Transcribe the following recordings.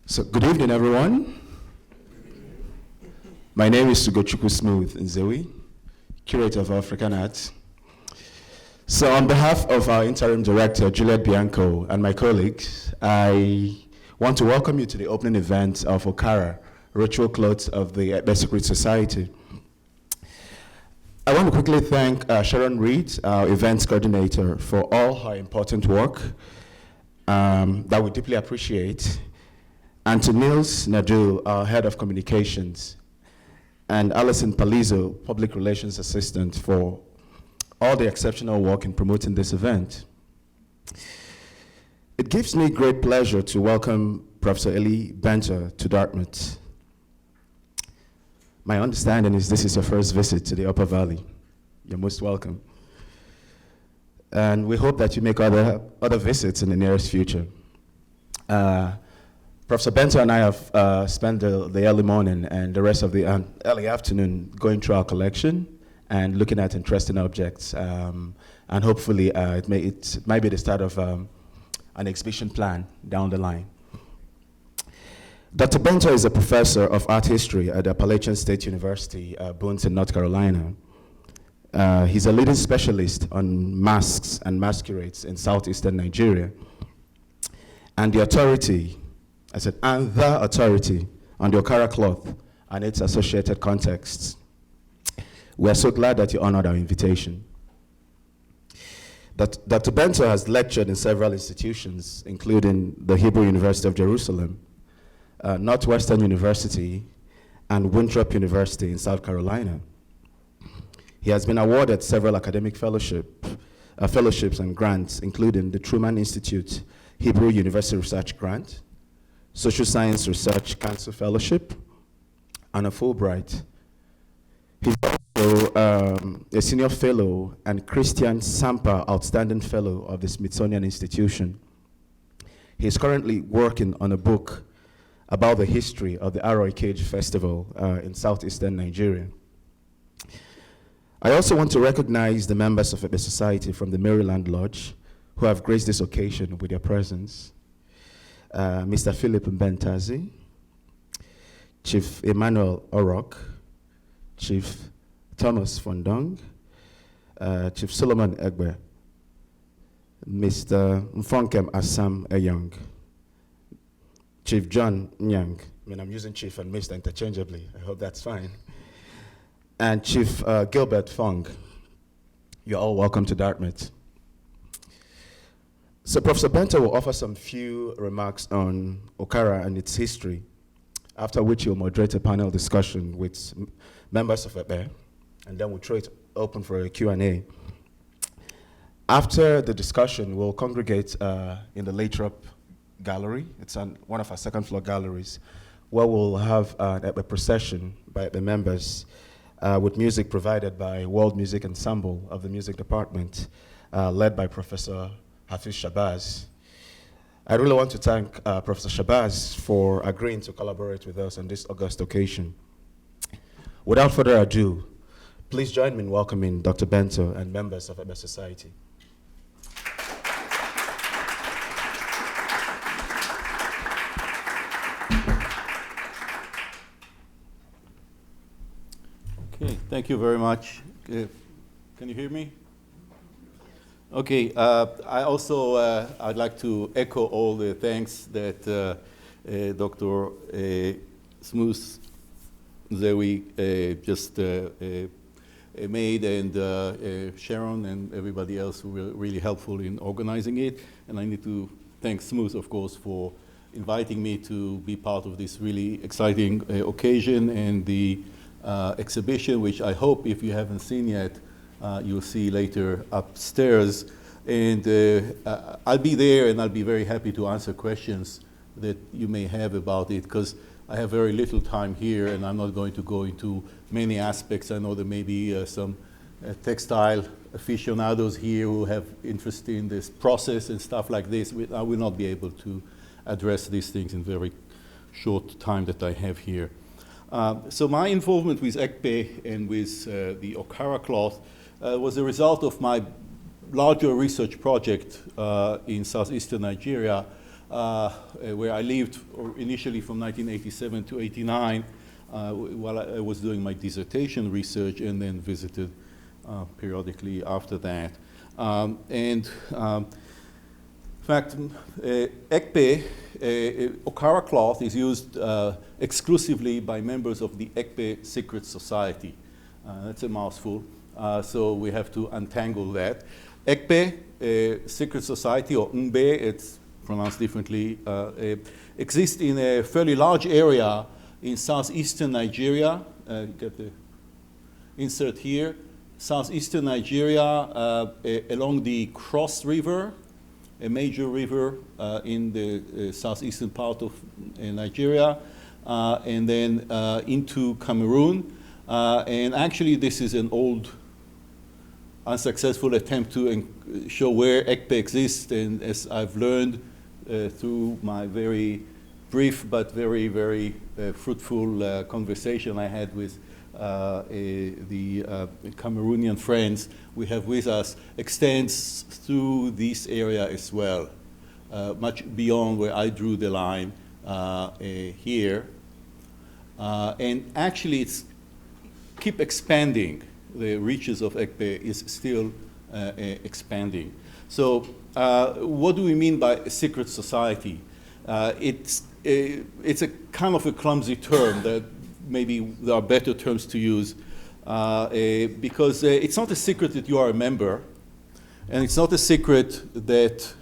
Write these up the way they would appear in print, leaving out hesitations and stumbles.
So, good evening, everyone. My name is Sugochukwu Smooth Nzewi, Curator of African Art. So, on behalf of our Interim Director, Juliet Bianco, and my colleagues, I want to welcome you to the opening event of Ukara, Ritual Clothes of the Ekpe Secret Society. I want to quickly thank Sharon Reed, our events coordinator, for all her important work that we deeply appreciate, and to Niels Nadu, our head of communications, and Alison Palizzo, public relations assistant, for all the exceptional work in promoting this event. It gives me great pleasure to welcome Professor Eli Bentor to Dartmouth. My understanding is this is your first visit to the Upper Valley. You're most welcome. And we hope that you make other visits in the nearest future. Professor Bentor and I have spent the early morning and the rest of the early afternoon going through our collection and looking at interesting objects. And hopefully it might be the start of an exhibition plan down the line. Dr. Bentor is a professor of art history at the Appalachian State University, Boone in North Carolina. He's a leading specialist on masks and masquerades in southeastern Nigeria. And the authority on the Ukara cloth and its associated contexts. We're so glad that you honored our invitation. Dr. Bentor has lectured in several institutions, including the Hebrew University of Jerusalem, Northwestern University, and Winthrop University in South Carolina. He has been awarded several academic fellowships and grants, including the Truman Institute Hebrew University Research Grant, Social Science Research Council Fellowship, and a Fulbright. He's also a senior fellow and Christian Sampa Outstanding Fellow of the Smithsonian Institution. He's currently working on a book about the history of the Aroi Cage Festival in southeastern Nigeria. I also want to recognize the members of the Society from the Maryland Lodge who have graced this occasion with their presence. Mr. Philip Mbentazi, Chief Emmanuel Orok, Chief Thomas Fondong, Chief Solomon Ekpe, Mr. Mfonkem Assam Eyong, Chief John Nyang. I'm using Chief and Mr. interchangeably. I hope that's fine. And Chief Gilbert Fong. You're all welcome to Dartmouth. So Professor Bentor will offer some few remarks on Ukara and its history, after which he'll moderate a panel discussion with members of Ekpe, and then we'll throw it open for a Q&A. After the discussion, we'll congregate in the Lathrop Gallery. It's one of our second floor galleries, where we'll have an Ekpe procession by the members with music provided by World Music Ensemble of the Music Department, led by Professor Hafiz Shabazz. I really want to thank Professor Shabazz for agreeing to collaborate with us on this august occasion. Without further ado, please join me in welcoming Dr. Bentor and members of Ekpe Society. Okay, thank you very much. Can you hear me? Okay, I also, I'd like to echo all the thanks that Dr. Smooth Nzewi just made, and Sharon and everybody else who were really helpful in organizing it. And I need to thank Smooth, of course, for inviting me to be part of this really exciting occasion and the exhibition, which I hope, if you haven't seen yet, you'll see later upstairs. And I'll be there, and I'll be very happy to answer questions that you may have about it, because I have very little time here, and I'm not going to go into many aspects. I know there may be some textile aficionados here who have interest in this process and stuff like this. I will not be able to address these things in very short time that I have here. So my involvement with Ekpe and with the Ukara cloth was a result of my larger research project in southeastern Nigeria where I lived initially from 1987 to 89 while I was doing my dissertation research, and then visited periodically after that. In fact, Ekpe, Ukara cloth is used exclusively by members of the Ekpe secret society. That's a mouthful, so we have to untangle that. Ekpe, secret society, or Mbe, it's pronounced differently, exists in a fairly large area in southeastern Nigeria. Get the insert here. Southeastern Nigeria along the Cross River, a major river in the southeastern part of Nigeria, and then into Cameroon. And actually, this is an old, unsuccessful attempt to show where Ekpe exists. And as I've learned through my very brief but very, very fruitful conversation I had with the Cameroonian friends we have with us, extends through this area as well, much beyond where I drew the line here. And actually, it's keep expanding. The reaches of Ekpe is still expanding. So what do we mean by a secret society? It's a kind of a clumsy term that maybe there are better terms to use, because it's not a secret that you are a member, and it's not a secret that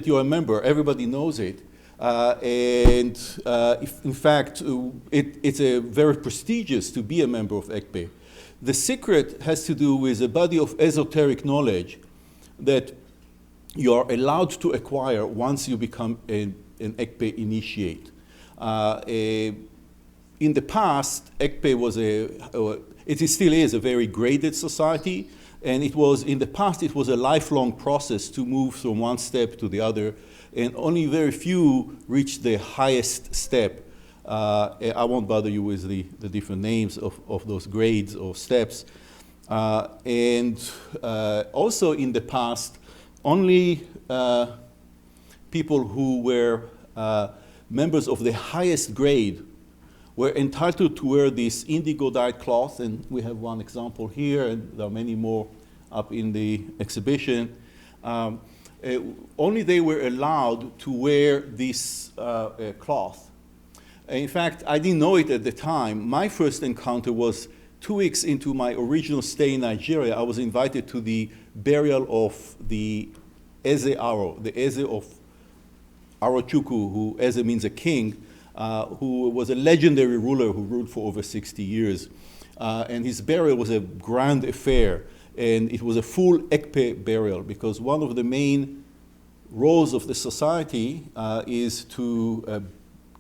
you are a member. Everybody knows it, and in fact, it's a very prestigious to be a member of Ekpe. The secret has to do with a body of esoteric knowledge that you are allowed to acquire once you become an Ekpe initiate. In the past, Ekpe was it still is a very graded society, and in the past it was a lifelong process to move from one step to the other, and only very few reached the highest step. I won't bother you with the different names of those grades or steps. And also in the past, only people who were members of the highest grade were entitled to wear this indigo-dyed cloth, and we have one example here, and there are many more up in the exhibition. Only they were allowed to wear this cloth. In fact, I didn't know it at the time. My first encounter was 2 weeks into my original stay in Nigeria. I was invited to the burial of the Eze Aro, the Eze of Arochukwu, who Eze means a king, who was a legendary ruler who ruled for over 60 years. And his burial was a grand affair, and it was a full Ekpe burial, because one of the main roles of the society is to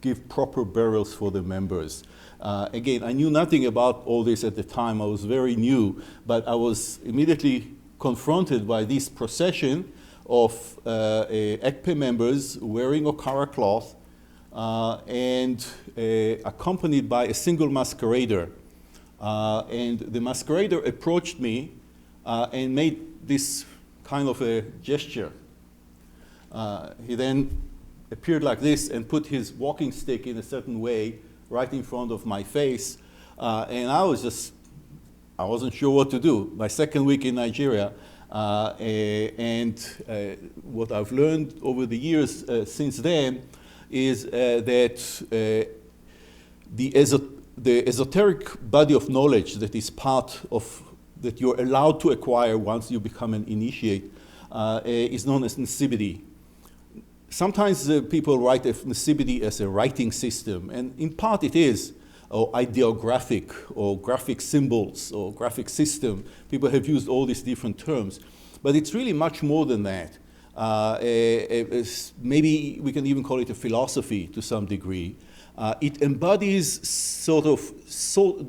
give proper burials for the members. Again, I knew nothing about all this at the time. I was very new, but I was immediately confronted by this procession of Ekpe members wearing Ukara cloth and accompanied by a single masquerader. And the masquerader approached me and made this kind of a gesture. He then appeared like this and put his walking stick in a certain way right in front of my face. And I wasn't sure what to do. My second week in Nigeria. And what I've learned over the years since then is that the esoteric body of knowledge that is part of, that you're allowed to acquire once you become an initiate is known as Nsibidi. Sometimes people write Nsibidi as a writing system, and in part it is, or ideographic, or graphic symbols, or graphic system. People have used all these different terms, but it's really much more than that. Maybe we can even call it a philosophy to some degree. It embodies sort of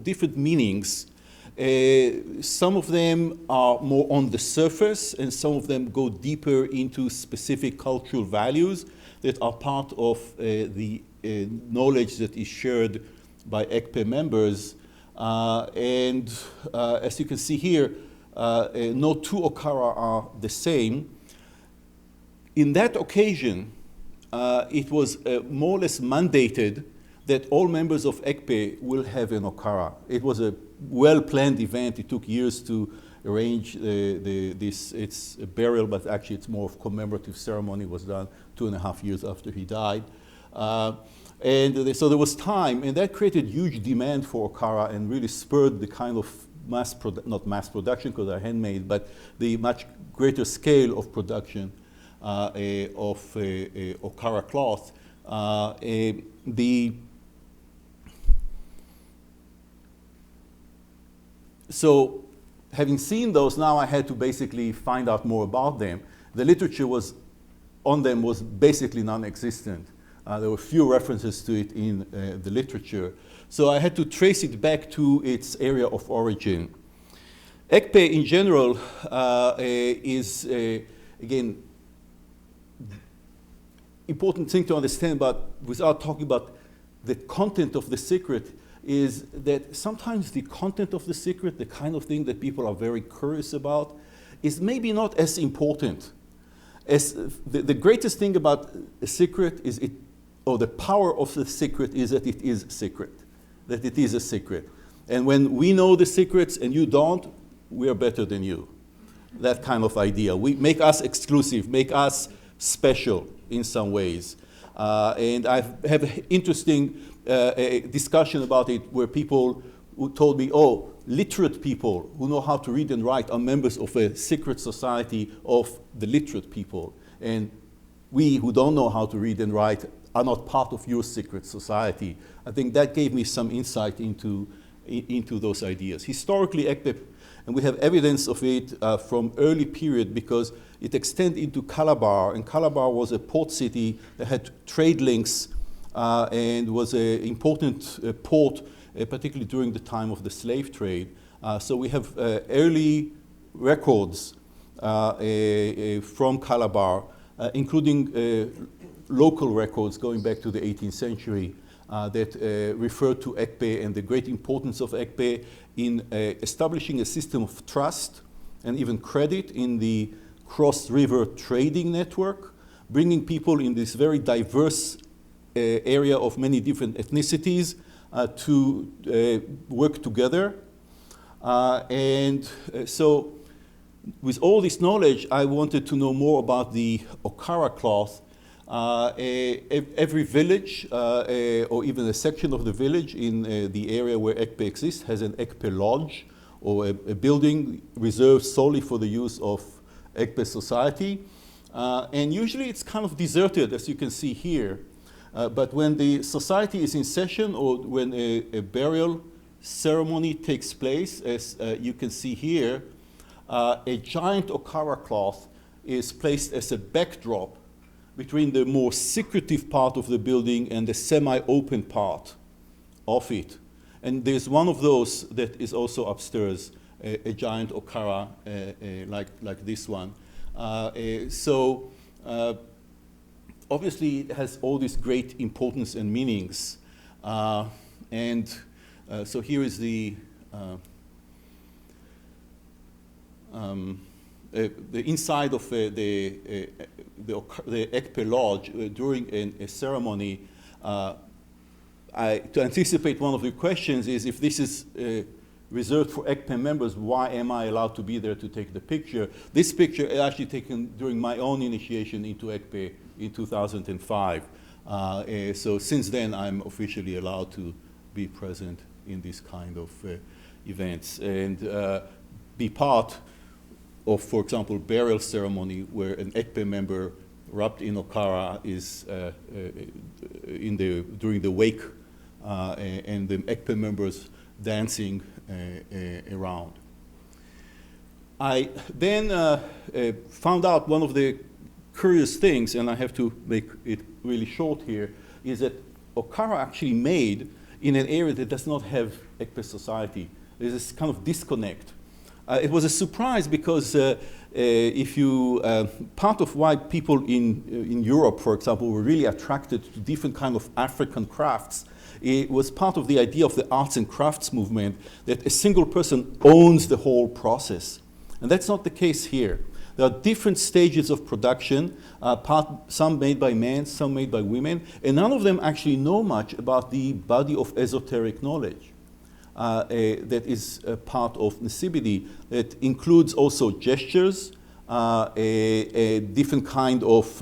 different meanings. Some of them are more on the surface, and some of them go deeper into specific cultural values that are part of the knowledge that is shared by Ekpe members. And as you can see here, no two Ukara are the same. In that occasion, it was more or less mandated that all members of Ekpe will have an Ukara. It was a well-planned event. It took years to arrange this. It's a burial, but actually it's more of commemorative ceremony. It was done 2.5 years after he died. So there was time, and that created huge demand for Ukara and really spurred the kind of not mass production because they're handmade, but the much greater scale of production of Ukara cloth. So having seen those, now I had to basically find out more about them. The literature on them was basically non-existent. There were few references to it in the literature. So I had to trace it back to its area of origin. Ekpe in general is, again, important thing to understand about, without talking about the content of the secret, is that sometimes the content of the secret, the kind of thing that people are very curious about, is maybe not as important. As the greatest thing about a secret is or the power of the secret is that it is secret, that it is a secret. And when we know the secrets and you don't, we are better than you. That kind of idea. We make us exclusive, make us special in some ways. And I have an interesting discussion about it where people who told me, oh, literate people who know how to read and write are members of a secret society of the literate people. And we who don't know how to read and write are not part of your secret society. I think that gave me some insight into those ideas. Historically, Ekpe, and we have evidence of it from early period because it extended into Calabar, and Calabar was a port city that had trade links and was an important port, particularly during the time of the slave trade. So we have early records from Calabar, including local records going back to the 18th century that refer to Ekpe and the great importance of Ekpe in establishing a system of trust and even credit in the cross-river trading network, bringing people in this very diverse area of many different ethnicities to work together. So with all this knowledge, I wanted to know more about the Ukara cloth. Every village, or even a section of the village in the area where Ekpe exists, has an Ekpe lodge, or a building reserved solely for the use of Ekpe society. And usually it's kind of deserted, as you can see here. But when the society is in session, or when a burial ceremony takes place, as you can see here, a giant Ukara cloth is placed as a backdrop between the more secretive part of the building and the semi-open part of it. And there's one of those that is also upstairs, a giant Ukara like this one. So obviously it has all this great importance and meanings. So here is the inside of the Ekpe lodge during a ceremony. To anticipate one of the questions is, if this is reserved for Ekpe members, why am I allowed to be there to take the picture? This picture is actually taken during my own initiation into Ekpe in 2005. So since then, I'm officially allowed to be present in this kind of events and be part of, for example, burial ceremony where an Ekpe member wrapped in Ukara is during the wake and the Ekpe members dancing around. I then found out one of the curious things, and I have to make it really short here, is that Ukara actually made in an area that does not have Ekpe society. There's this kind of disconnect. It was a surprise because if you, part of why people in Europe, for example, were really attracted to different kind of African crafts, it was part of the idea of the arts and crafts movement that a single person owns the whole process. And that's not the case here. There are different stages of production, some made by men, some made by women, and none of them actually know much about the body of esoteric knowledge that is a part of Nesibidi. It includes also gestures, a different kind of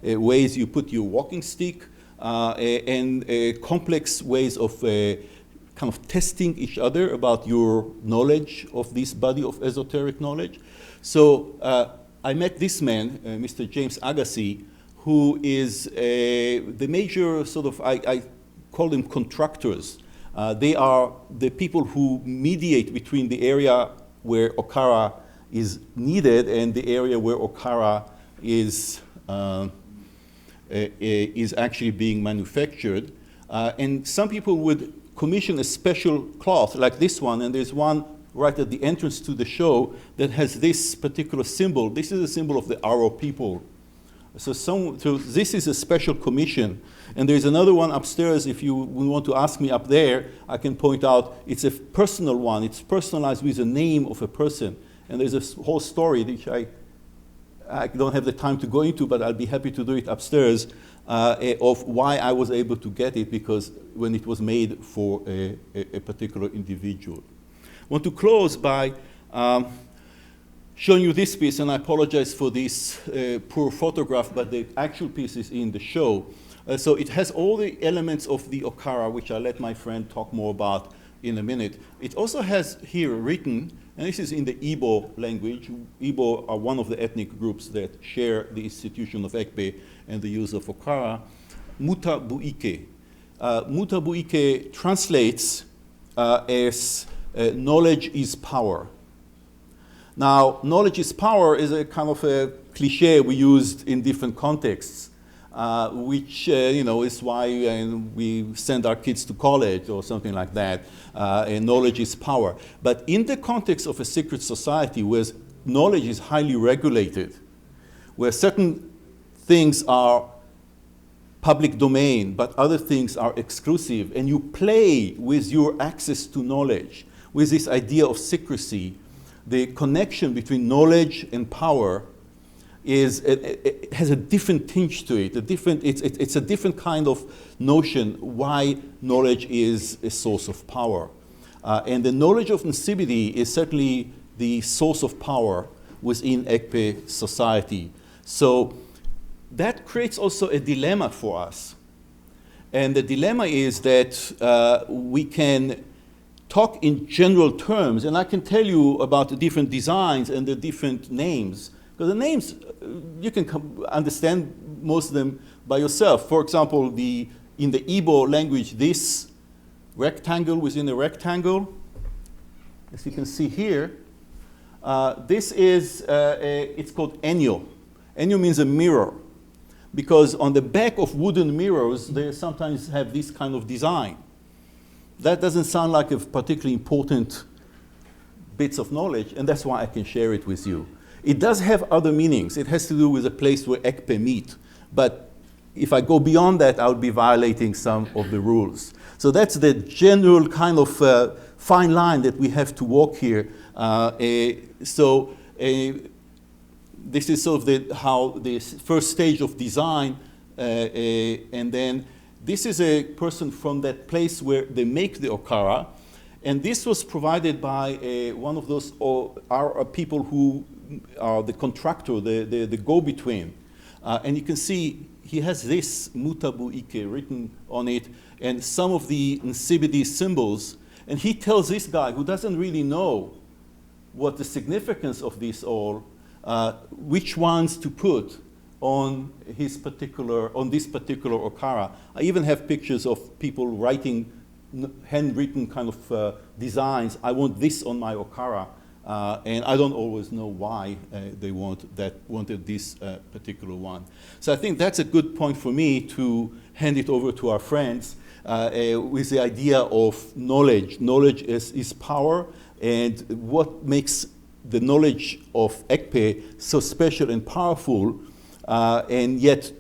ways you put your walking stick, and complex ways of kind of testing each other about your knowledge of this body of esoteric knowledge. So I met this man, Mr. James Agassi, who is the major sort of, I call them contractors. They are the people who mediate between the area where Ukara is needed and the area where Ukara is actually being manufactured. And some people would commission a special cloth like this one, and there's one right at the entrance to the show that has this particular symbol. This is a symbol of the Aro people. So this is a special commission. And there's another one upstairs. If you want to ask me up there, I can point out it's a personal one. It's personalized with the name of a person. And there's a whole story which I don't have the time to go into, but I'll be happy to do it upstairs, of why I was able to get it, because when it was made for a particular individual. I want to close by showing you this piece, and I apologize for this poor photograph, but the actual piece is in the show. So it has all the elements of the Ukara, which I'll let my friend talk more about in a minute. It also has here written, and this is in the Igbo language. Igbo are one of the ethnic groups that share the institution of Ekpe and the use of Ukara. Muta Buike. Muta Buike translates as knowledge is power. Now, knowledge is power is a kind of a cliche we used in different contexts, which is why we send our kids to college or something like that. And knowledge is power. But in the context of a secret society where knowledge is highly regulated, where certain things are public domain, but other things are exclusive, and you play with your access to knowledge, with this idea of secrecy, the connection between knowledge and power it has a different tinge to it. It's a different kind of notion why knowledge is a source of power. And the knowledge of Nesibidi is certainly the source of power within Ekpe society. So that creates also a dilemma for us. And the dilemma is that we can talk in general terms, and I can tell you about the different designs and the different names. Because the names, you can understand most of them by yourself. For example, in the Igbo language, this rectangle within a rectangle, as you can see here, this is, it's called enyo. Enyo means a mirror, because on the back of wooden mirrors, they sometimes have this kind of design. That doesn't sound like a particularly important bits of knowledge, and that's why I can share it with you. It does have other meanings. It has to do with a place where Ekpe meet. But if I go beyond that, I'll be violating some of the rules. So that's the general kind of fine line that we have to walk here. This is sort of how the first stage of design, and then this is a person from that place where they make the Ukara, and this was provided by one of those people who are the contractor, the go-between. And you can see he has this Mutabu Ike written on it, and some of the Nesibidi symbols, and he tells this guy who doesn't really know what the significance of this all, which ones to put on this particular Ukara. I even have pictures of people writing handwritten kind of designs. I want this on my Ukara, and I don't always know why they wanted this particular one. So I think that's a good point for me to hand it over to our friends with the idea of knowledge. Knowledge is power, and what makes the knowledge of Ekpe so special and powerful, and yet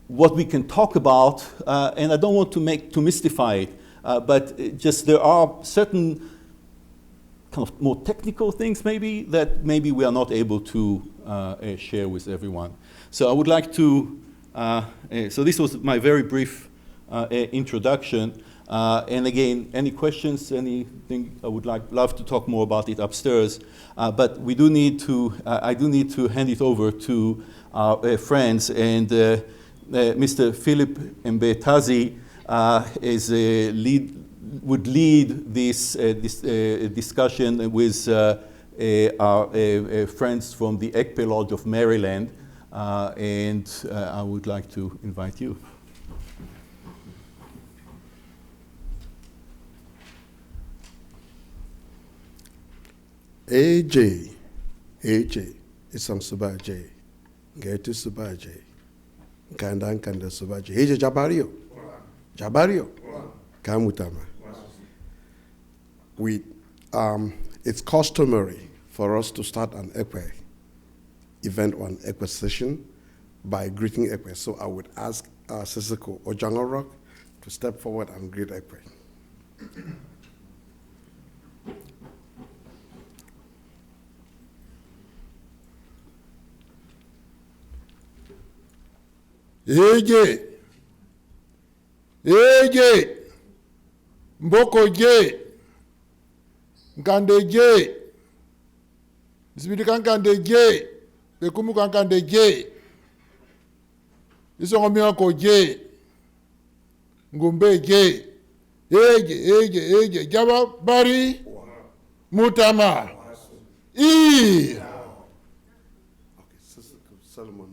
what we can talk about, and I don't want to mystify it, but just there are certain kind of more technical things maybe that maybe we are not able to share with everyone. So I would like to, so this was my very brief introduction. And again, any questions, anything, I would love to talk more about it upstairs. But we do need to, I do need to hand it over to our friends. And Mr. Philip Mbetazi would lead this discussion with our friends from the Ekpe Lodge of Maryland. And I would like to invite you. AJ, isang subaje, getu subaje, kanda subaje. AJ Jabario, kamutama. It's customary for us to start an Ekpe event or an Ekpe session by greeting Ekpe. So I would ask Sisiko Ojangorok to step forward and greet Ekpe. Eje, Mboko je, Nkande je, Sibidi kankande je, Bekumu kankande je, Isongomiyako je, Ngumbe je, Eje, Jaba Bari, Mutama, Okay, Solomon.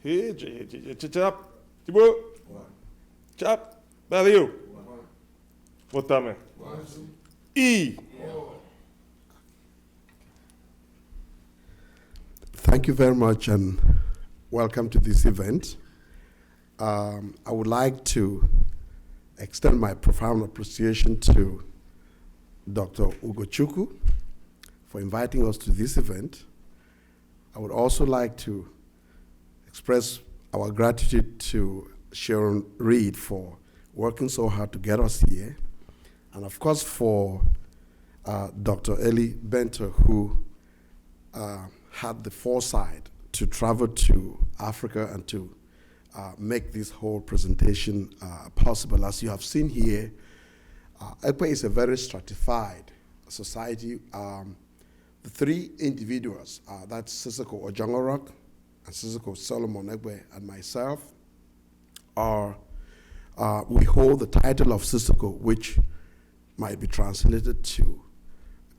Hey, chap, Tibo, chap, Barrio, Motame, E. Thank you very much and welcome to this event. I would like to extend my profound appreciation to Dr. Ugochukwu for inviting us to this event. I would also like to express our gratitude to Sharon Reed for working so hard to get us here. And of course for Dr. Eli Bentor, who had the foresight to travel to Africa and to make this whole presentation possible. As you have seen here, Ekpe is a very stratified society. The three individuals, that's Sisiko Ojangorok, and Sisiko Solomon Ekpe, and myself, we hold the title of Sisiko, which might be translated to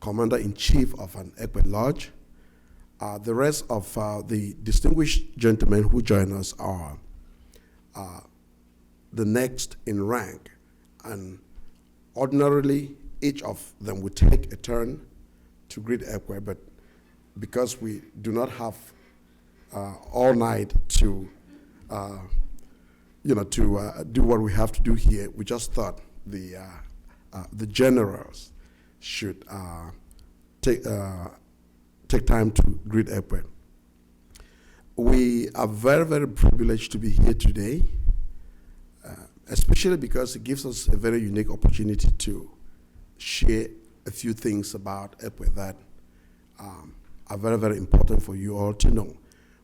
Commander-in-Chief of an Ekpe Lodge. The rest of the distinguished gentlemen who join us are the next in rank, and ordinarily each of them would take a turn to greet Ekpe, but because we do not have all night to do what we have to do here, we just thought the generals should take time to greet Ekpe. We are very, very privileged to be here today, especially because it gives us a very unique opportunity to share a few things about Ekpe that are very, very important for you all to know.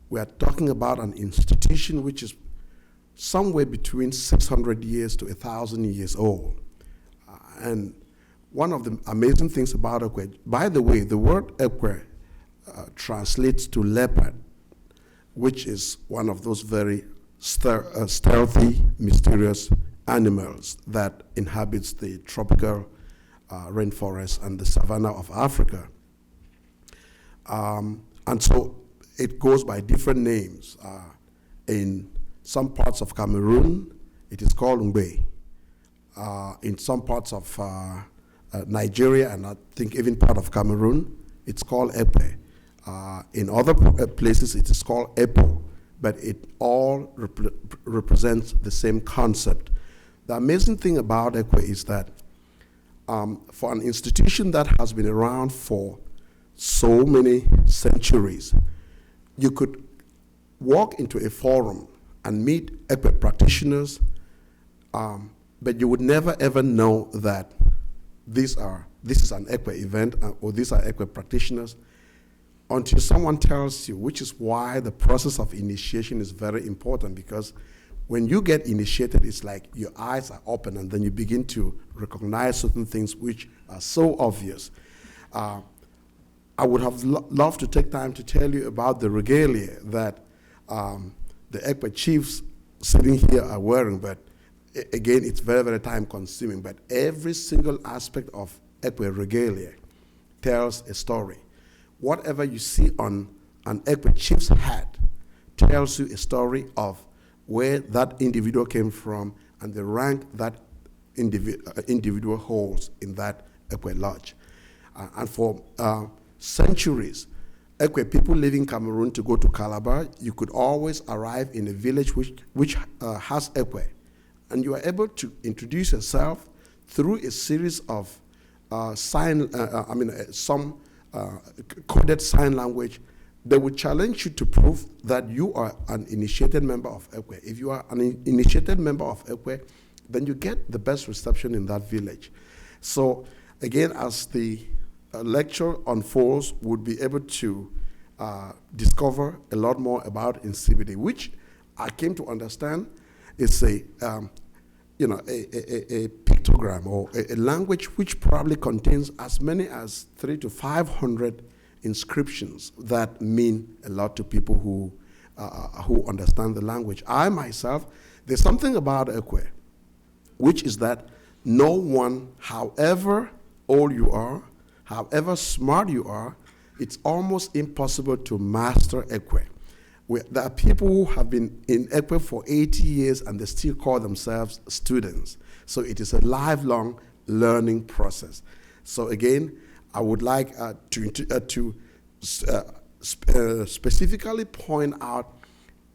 We are talking about an institution which is somewhere between 600 years to 1,000 years old. And one of the amazing things about Ekpe, by the way, the word Ekpe translates to leopard, which is one of those very stealthy, mysterious animals that inhabits the tropical rainforest and the savanna of Africa. And so it goes by different names. In some parts of Cameroon, it is called Ngbe. In some parts of Nigeria, and I think even part of Cameroon, it's called Ekpe. In other places, it is called Epo, but it all represents the same concept. The amazing thing about Ekpe is that for an institution that has been around for so many centuries, you could walk into a forum and meet Ekpe practitioners, but you would never ever know that this is an Ekpe event or these are Ekpe practitioners until someone tells you, which is why the process of initiation is very important, because when you get initiated, it's like your eyes are open and then you begin to recognize certain things which are so obvious. I would have loved to take time to tell you about the regalia that the Ekpe chiefs sitting here are wearing, but again, it's very, very time consuming. But every single aspect of Ekpe regalia tells a story. Whatever you see on an Ekpe chief's hat tells you a story of where that individual came from and the rank that individual holds in that Ekpe lodge. And for centuries, Ekpe people leaving Cameroon to go to Calabar, you could always arrive in a village which has Ekpe, and you are able to introduce yourself through a series of some coded sign language. They would challenge you to prove that you are an initiated member of Ekpe. If you are an initiated member of Ekpe, then you get the best reception in that village. So again, as the lecture unfolds, we'll be able to discover a lot more about Nsibidi, which I came to understand is a pictogram or a language which probably contains as many as 300 to 500 inscriptions that mean a lot to people who understand the language. I myself, there's something about Ekpe, which is that no one, however old you are, however smart you are, it's almost impossible to master Ekpe. There are people who have been in Ekpe for 80 years and they still call themselves students. So it is a lifelong learning process. So again, I would like to specifically point out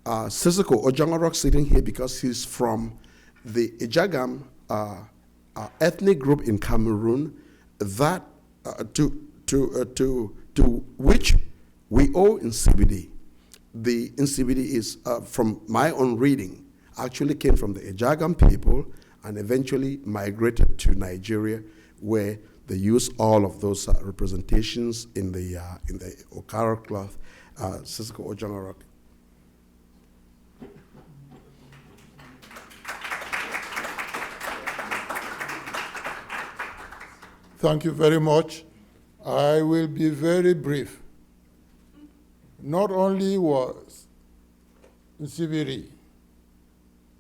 Sissoko Ojangarok sitting here because he's from the Ejagam ethnic group in Cameroon that to which we owe Nsibidi. The Nsibidi is, from my own reading, actually came from the Ejagam people and eventually migrated to Nigeria, where they use all of those representations in the Ukara cloth, Sissoko Ojangarok. Thank you very much. I will be very brief. Not only was Nsibidi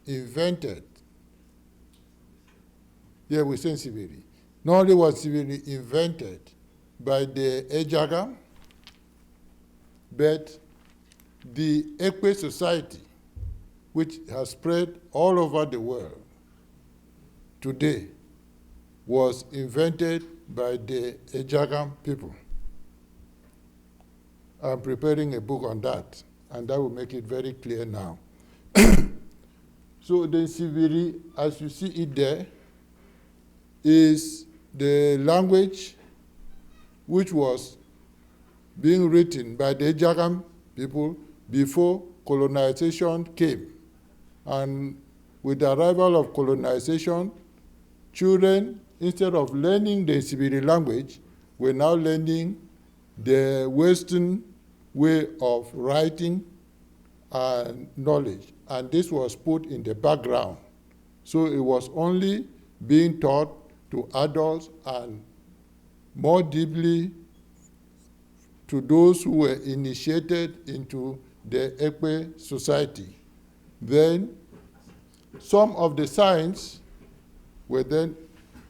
invented, yeah, we say Nsibidi. Not only was Nsibidi invented by the Ejagam, but the Ekpe society, which has spread all over the world today, was invented by the Ejagam people. I'm preparing a book on that, and that will make it very clear now. So the Nsibidi, as you see it there, is the language which was being written by the Ejagam people before colonization came. And with the arrival of colonization, children, instead of learning the Nsibidi language, were now learning the Western way of writing and knowledge. And this was put in the background. So it was only being taught to adults and more deeply to those who were initiated into the Ekpe society. Then some of the signs were then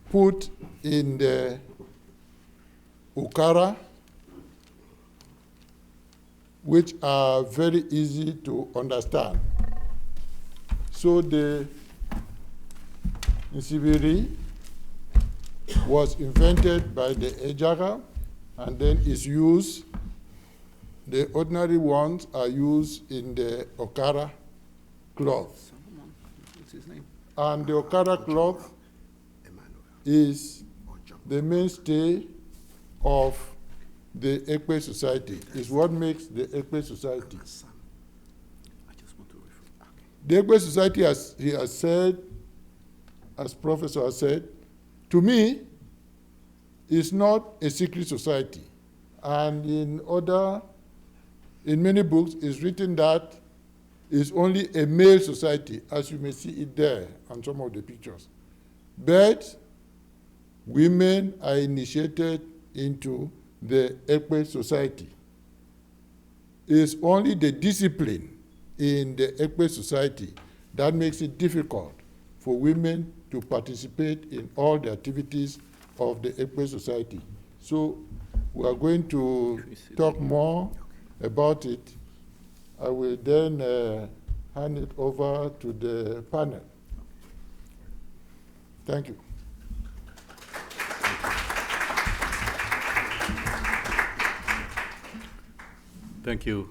put in the Ukara, which are very easy to understand. So the Nsibidi was invented by the Ejagam and then is used. The ordinary ones are used in the Ukara cloth. What's his name? And the Ukara cloth is the mainstay of the Ekpe society. Is what makes the Ekpe society. The Ekpe society, as he has said, as Professor has said, to me, is not a secret society. And in many books, it's written that it's only a male society, as you may see it there on some of the pictures. But women are initiated into the Ekpe society. It's only the discipline in the Ekpe society that makes it difficult for women to participate in all the activities of the Ekpe society. So we are going to talk more about it. I will then hand it over to the panel. Thank you. Thank you.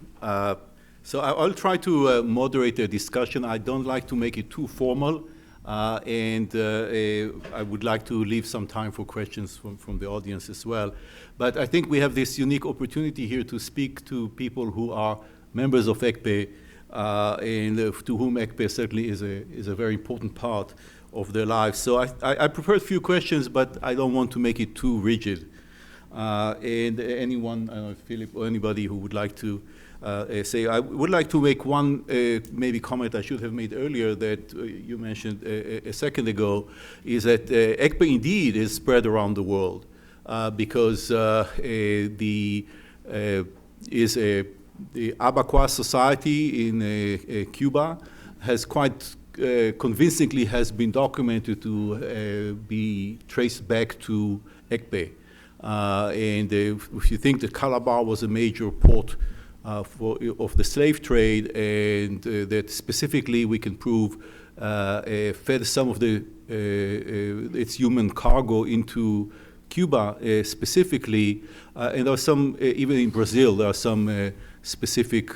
So I'll try to moderate the discussion. I don't like to make it too formal, and I would like to leave some time for questions from the audience as well. But I think we have this unique opportunity here to speak to people who are members of Ekpe, and to whom Ekpe certainly is a very important part of their lives. So I prepared a few questions, but I don't want to make it too rigid. And anyone, Philip or anybody who would like to say, I would like to make one maybe comment I should have made earlier that you mentioned a second ago, is that Ekpe indeed is spread around the world because the Abacoa society in Cuba has quite convincingly has been documented to be traced back to Ekpe. And if you think that Calabar was a major port of the slave trade, and that specifically we can prove fed some of its human cargo into Cuba specifically, and there are some, even in Brazil, there are some specific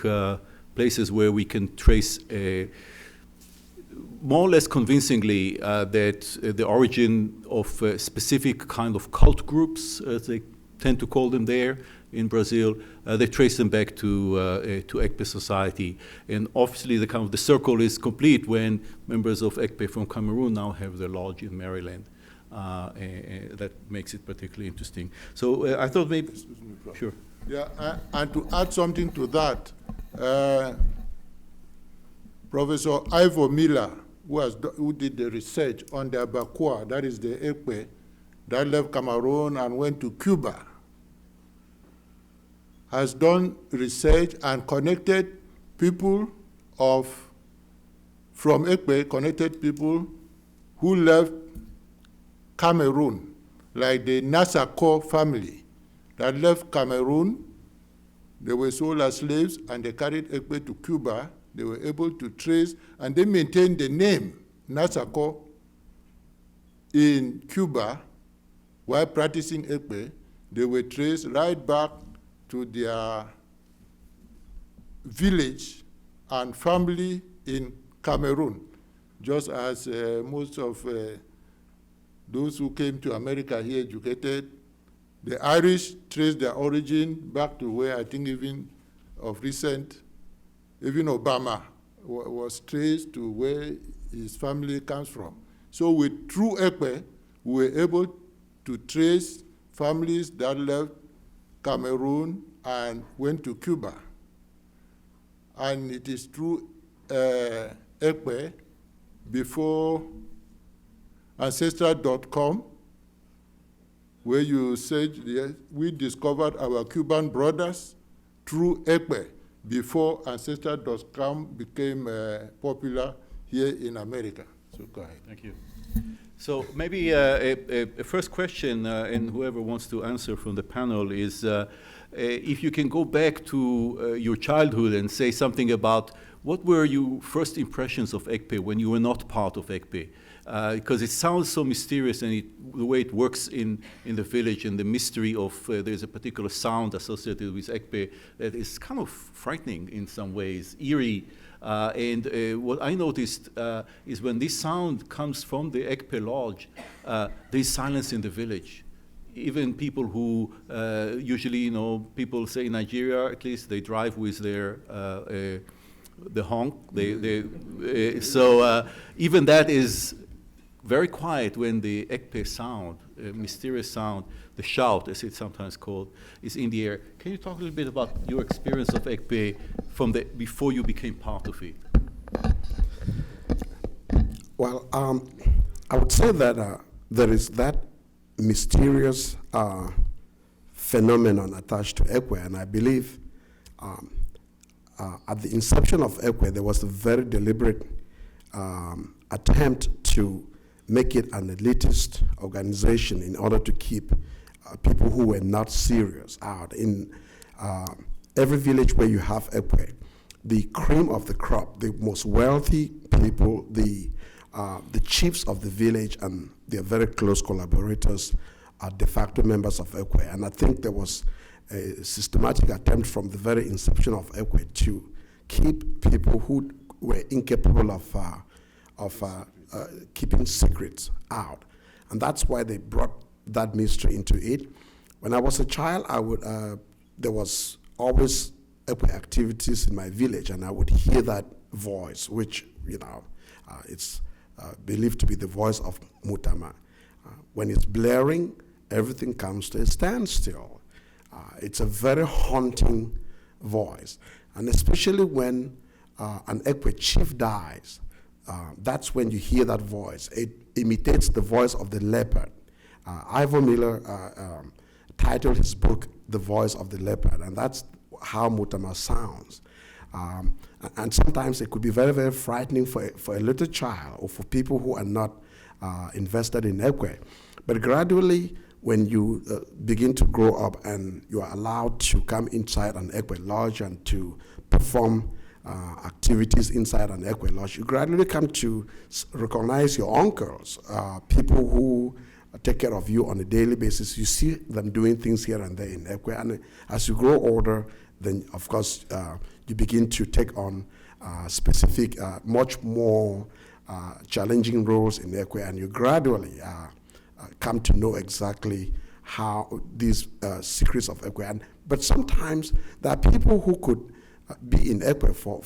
places where we can trace more or less convincingly that the origin of specific kind of cult groups, as they tend to call them there in Brazil, they trace them back to Ekpe society. And obviously the circle is complete when members of Ekpe from Cameroon now have their lodge in Maryland. That makes it particularly interesting. So I thought maybe, sure. Yeah, and to add something to that, Professor Ivor Miller, who did the research on the Abacoa, that is the Ekpe, that left Cameroon and went to Cuba, has done research and connected people from Ekpe, connected people who left Cameroon, like the Nassako family that left Cameroon. They were sold as slaves and they carried Ekpe to Cuba. They were able to trace, and they maintained the name Nassako in Cuba while practicing Ekpe. They were traced right back to their village and family in Cameroon, just as most of those who came to America here educated. The Irish traced their origin back to where I think even of recent, even Obama was traced to where his family comes from. So through Ekpe, we were able to trace families that left Cameroon and went to Cuba. And it is through Ekpe, before Ancestral.com, where you said we discovered our Cuban brothers through Ekpe, before Ancestral.com became popular here in America. So go ahead. Thank you. So maybe a first question, and whoever wants to answer from the panel is, if you can go back to your childhood and say something about what were your first impressions of Ekpe when you were not part of Ekpe? Because it sounds so mysterious, and the way it works in the village, and the mystery of there's a particular sound associated with Ekpe that is kind of frightening in some ways, eerie. And what I noticed is when this sound comes from the Ekpe lodge, there's silence in the village. even people who usually, you know, people say in Nigeria, at least they drive with their the honk. So even that is very quiet when the Ekpe sound, mysterious sound, the shout, as it's sometimes called, is in the air. Can you talk a little bit about your experience of Ekpe from before you became part of it? Well, I would say that there is that mysterious phenomenon attached to Ekpe, and I believe at the inception of Ekpe, there was a very deliberate attempt to make it an elitist organization in order to keep people who were not serious out. In every village where you have Ekpe, the cream of the crop, the most wealthy people, the chiefs of the village and their very close collaborators are de facto members of Ekpe. And I think there was a systematic attempt from the very inception of Ekpe to keep people who were incapable of keeping secrets out. And that's why they brought that mystery into it. When I was a child, there was always Ekpe activities in my village, and I would hear that voice, which, it's believed to be the voice of Mutama. When it's blaring, everything comes to a standstill. It's a very haunting voice. And especially when an Ekpe chief dies, that's when you hear that voice. It imitates the voice of the leopard. Ivor Miller titled his book, The Voice of the Leopard, and that's how Mutama sounds. And sometimes it could be very, very frightening for a little child or for people who are not invested in Ekpe. But gradually, when you begin to grow up and you are allowed to come inside an Ekpe lodge and to perform activities inside an Ekpe lodge, you gradually come to recognize your uncles, people who take care of you on a daily basis. You see them doing things here and there in Ekpe. And as you grow older, then of course you begin to take on specific, much more challenging roles in Ekpe, and you gradually come to know exactly how these secrets of Ekpe. But sometimes there are people who could be in Ekpe for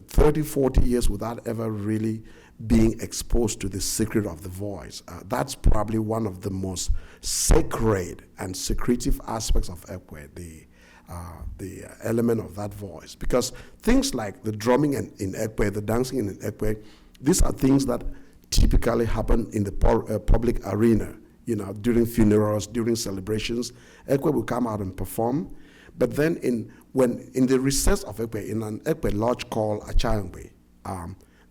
30, 40 years without ever really being exposed to the secret of the voice. That's probably one of the most sacred and secretive aspects of Ekpe, the element of that voice. Because things like the drumming in Ekpe, the dancing in Ekpe, these are things that typically happen in the public arena, during funerals, during celebrations. Ekpe will come out and perform. But then in the recess of Ekpe, in an Ekpe lodge called Achangwe,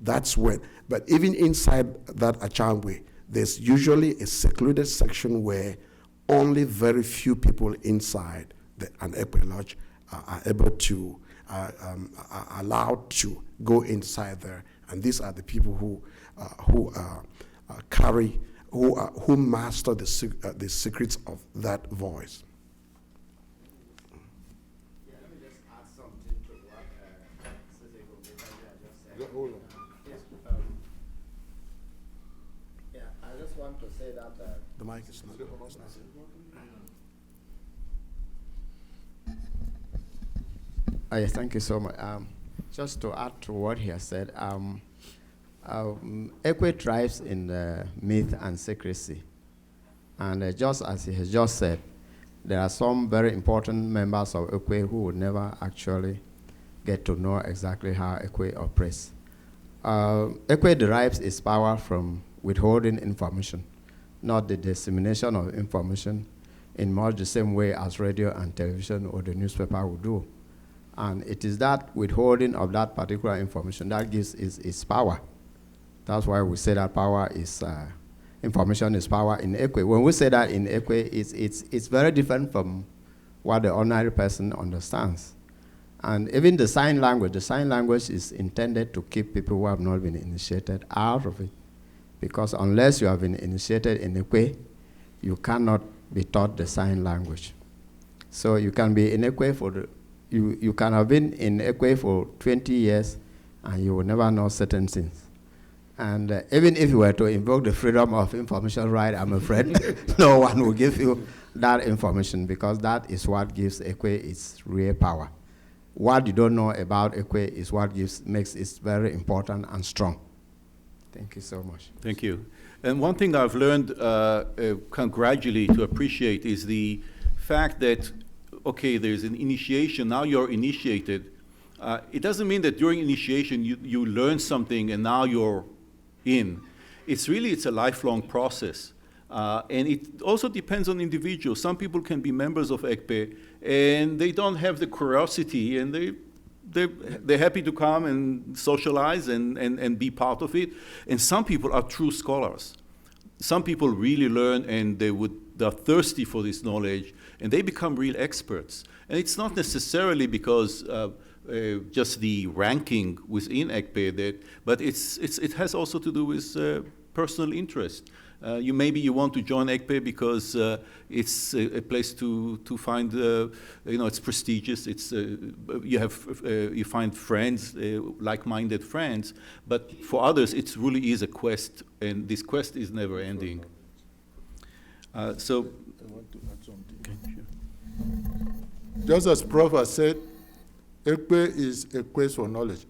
that's when, but even inside that Achangwe, there's usually a secluded section where only very few people inside an Ekpe lodge are able to, are allowed to go inside there. And these are the people who master the secrets of that voice. Yeah, let me just add something to what just said. Yeah, I just want to say that The mic is not. Yes, thank you so much. Just to add to what he has said, Ekpe thrives in myth and secrecy. And just as he has just said, there are some very important members of Ekpe who would never actually get to know exactly how Ekpe operates. Ekpe derives its power from withholding information, not the dissemination of information in much the same way as radio and television or the newspaper would do. And it is that withholding of that particular information that gives its power. That's why we say that power is, information is power in Ekpe. When we say that in Ekpe, it's very different from what the ordinary person understands. And even the sign language is intended to keep people who have not been initiated out of it. Because unless you have been initiated in Ekpe, you cannot be taught the sign language. So you can be in Ekpe you can have been in Ekpe for 20 years and you will never know certain things. And even if you were to invoke the freedom of information right, I'm afraid no one will give you that information, because that is what gives Ekpe its real power. What you don't know about Ekpe is what makes it very important and strong. Thank you so much. Thank you. And one thing I've learned gradually to appreciate is the fact that, okay, there's an initiation, now you're initiated. It doesn't mean that during initiation you learn something and now you're in. It's a lifelong process. And it also depends on individuals. Some people can be members of Ekpe and they don't have the curiosity, and they're happy to come and socialize and be part of it. And some people are true scholars. Some people really learn and they're thirsty for this knowledge, and they become real experts. And it's not necessarily because just the ranking within Ekpe, but it has also to do with personal interest. Maybe you want to join Ekpe because it's a place to find, it's prestigious. You find friends, like-minded friends. But for others, it really is a quest, and this quest is never ending. I want to add something. Okay, sure. Just as Prof has said, Ekpe is a quest for knowledge.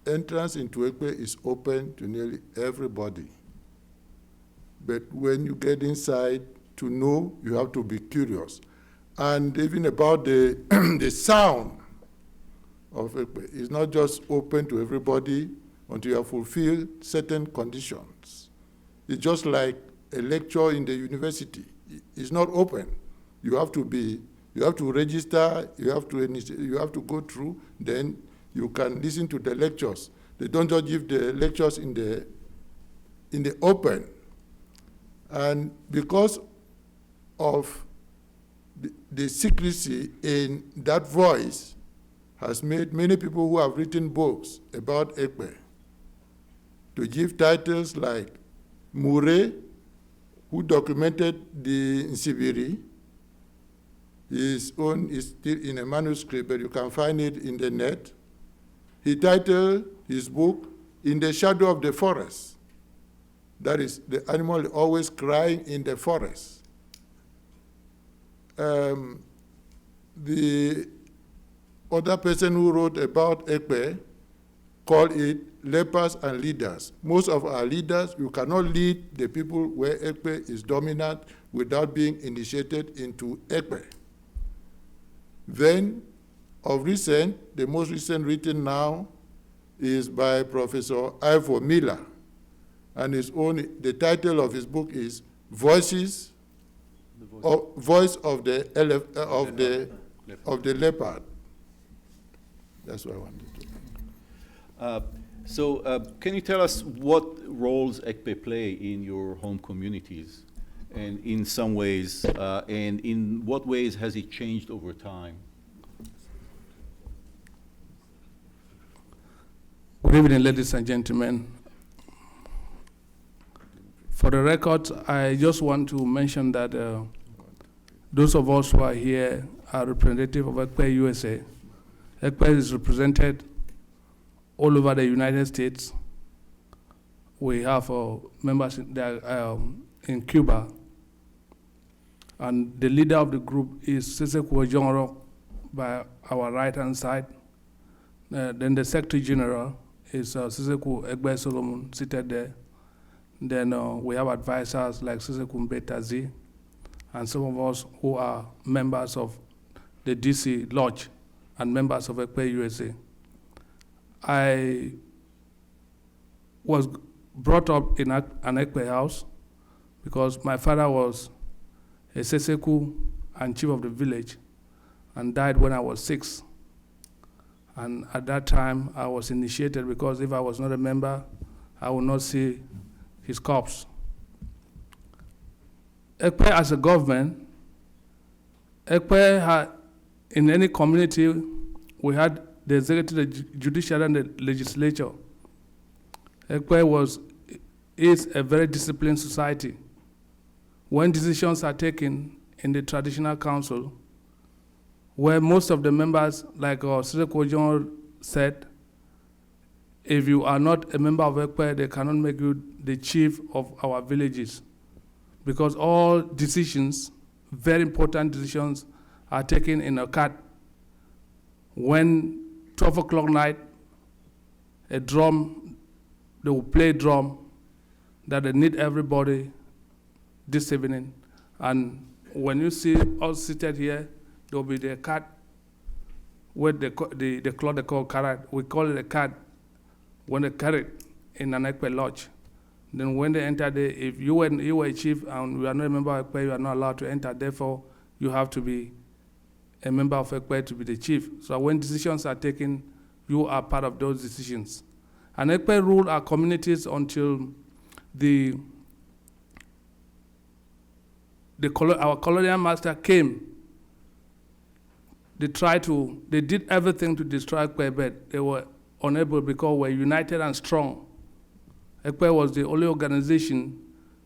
Entrance into Ekpe is open to nearly everybody. But when you get inside to know, you have to be curious. And even about the, the sound of Ekpe, it's not just open to everybody until you have fulfilled certain conditions. It's just like a lecture in the university. It's not open. You have to register, you have to go through, then you can listen to the lectures. They don't just give the lectures in the open. And because of the secrecy in that voice has made many people who have written books about Ekpe to give titles like Mure, who documented the Nsibiri. His own is still in a manuscript, but you can find it in the net. He titled his book, In the Shadow of the Forest. That is, the animal always crying in the forest. The other person who wrote about Ekpe called it Lepers and Leaders. Most of our leaders, you cannot lead the people where Ekpe is dominant without being initiated into Ekpe. Then, of recent, the most recent written now is by Professor Ivor Miller. And the title of his book is Voice of the Leopard. That's what I wanted to. Can you tell us what roles Ekpe play in your home communities, and in some ways, and in what ways has it changed over time? Good evening, ladies and gentlemen. For the record, I just want to mention that those of us who are here are representative of Ekpe USA. Ekpe is represented all over the United States. We have members in Cuba. And the leader of the group is Siseku Ojongoro by our right-hand side. Then the Secretary General is Siseku Ekpe Solomon, seated there. Then we have advisors like Siseku Mbetazi, and some of us who are members of the DC Lodge and members of Ekpe USA. I was brought up in an Ekpe house because my father was a Siseku and chief of the village and died when I was 6. And at that time, I was initiated because if I was not a member, I would not see his corpse. Ekpe as a government, Ekpe had, in any community, we had the executive, the judiciary, and the legislature. Ekpe is a very disciplined society. When decisions are taken in the traditional council, where most of the members, like Siseku Ojongoro said, if you are not a member of Ekpe, they cannot make you the chief of our villages. Because all decisions, very important decisions, are taken in a cut. When 12 o'clock night, a drum, they will play drum, that they need everybody this evening. And when you see us seated here, there will be the card with the cloth they call Ukara. We call it a card when they carry it in an Ekpe lodge. Then when they enter there, if you were a chief and you are not a member of Ekpe, you are not allowed to enter. Therefore, you have to be a member of Ekpe to be the chief. So when decisions are taken, you are part of those decisions. And Ekpe ruled our communities until our colonial master came. They did everything to destroy Ekpe, but they were unable because we were united and strong. Ekpe was the only organization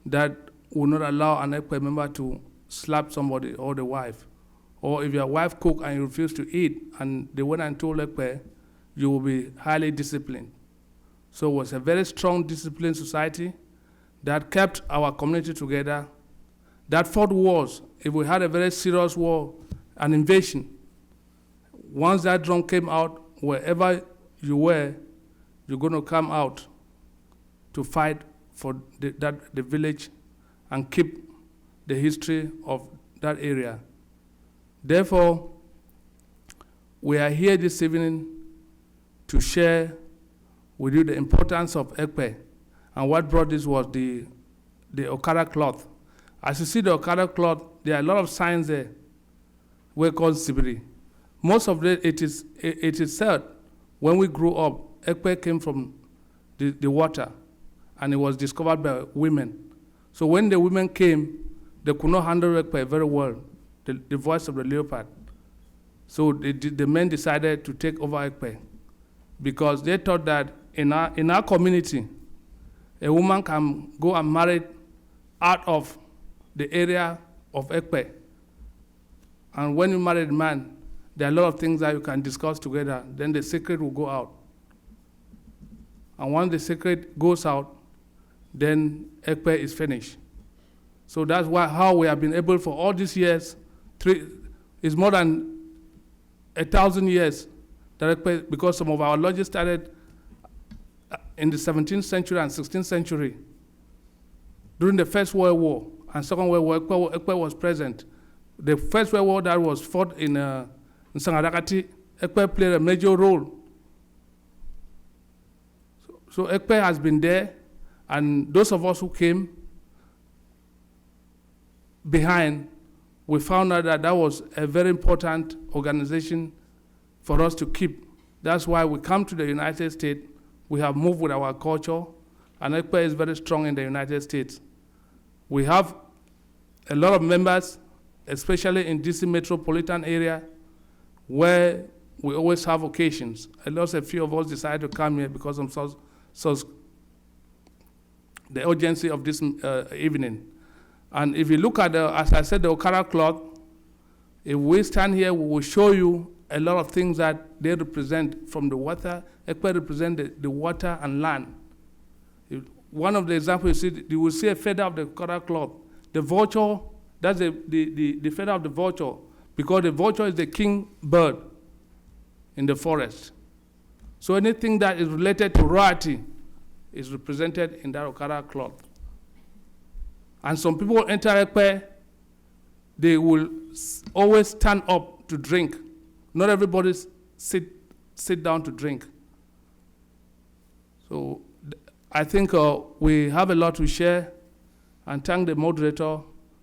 that would not allow an Ekpe member to slap somebody or the wife. Or if your wife cooked and you refuse to eat, and they went and told Ekpe, you will be highly disciplined. So it was a very strong, disciplined society that kept our community together, that fought wars. If we had a very serious war, an invasion, once that drum came out, wherever you were, you're going to come out to fight for the village and keep the history of that area. Therefore, we are here this evening to share with you the importance of Ekpe. And what brought this was the Ukara cloth. As you see the Ukara cloth, there are a lot of signs there. We're called Sibiri. Most of it is said when we grew up, Ekpe came from the water, and it was discovered by women. So when the women came, they could not handle Ekpe very well, the voice of the leopard. So the men decided to take over Ekpe because they thought that in our community, a woman can go and marry out of the area of Ekpe. And when you marry a man, there are a lot of things that you can discuss together. Then the secret will go out. And once the secret goes out, then Ekpe is finished. So that's how we have been able for all these years, it's more than 1,000 years, that Ekpe, because some of our lodges started in the 17th century and 16th century. During the First World War and Second World War, Ekpe was present. The First World War that was fought in Sangarakati, Ekpe played a major role. So Ekpe has been there, and those of us who came behind, we found out that was a very important organization for us to keep. That's why we come to the United States. We have moved with our culture, and Ekpe is very strong in the United States. We have a lot of members, especially in DC metropolitan area, where we always have occasions. A few of us decided to come here because of the urgency of this evening. And if you look at, as I said, the Ukara cloth, if we stand here, we will show you a lot of things that they represent from the water. Ekpe represent the water and land. One of the examples you will see a feather of the Ukara cloth. The vulture, that's the feather of the vulture, because the vulture is the king bird in the forest. So anything that is related to royalty is represented in that Ukara cloth. And some people enter Ekpe, they will always stand up to drink. Not everybody sit down to drink. So I think we have a lot to share, and thank the moderator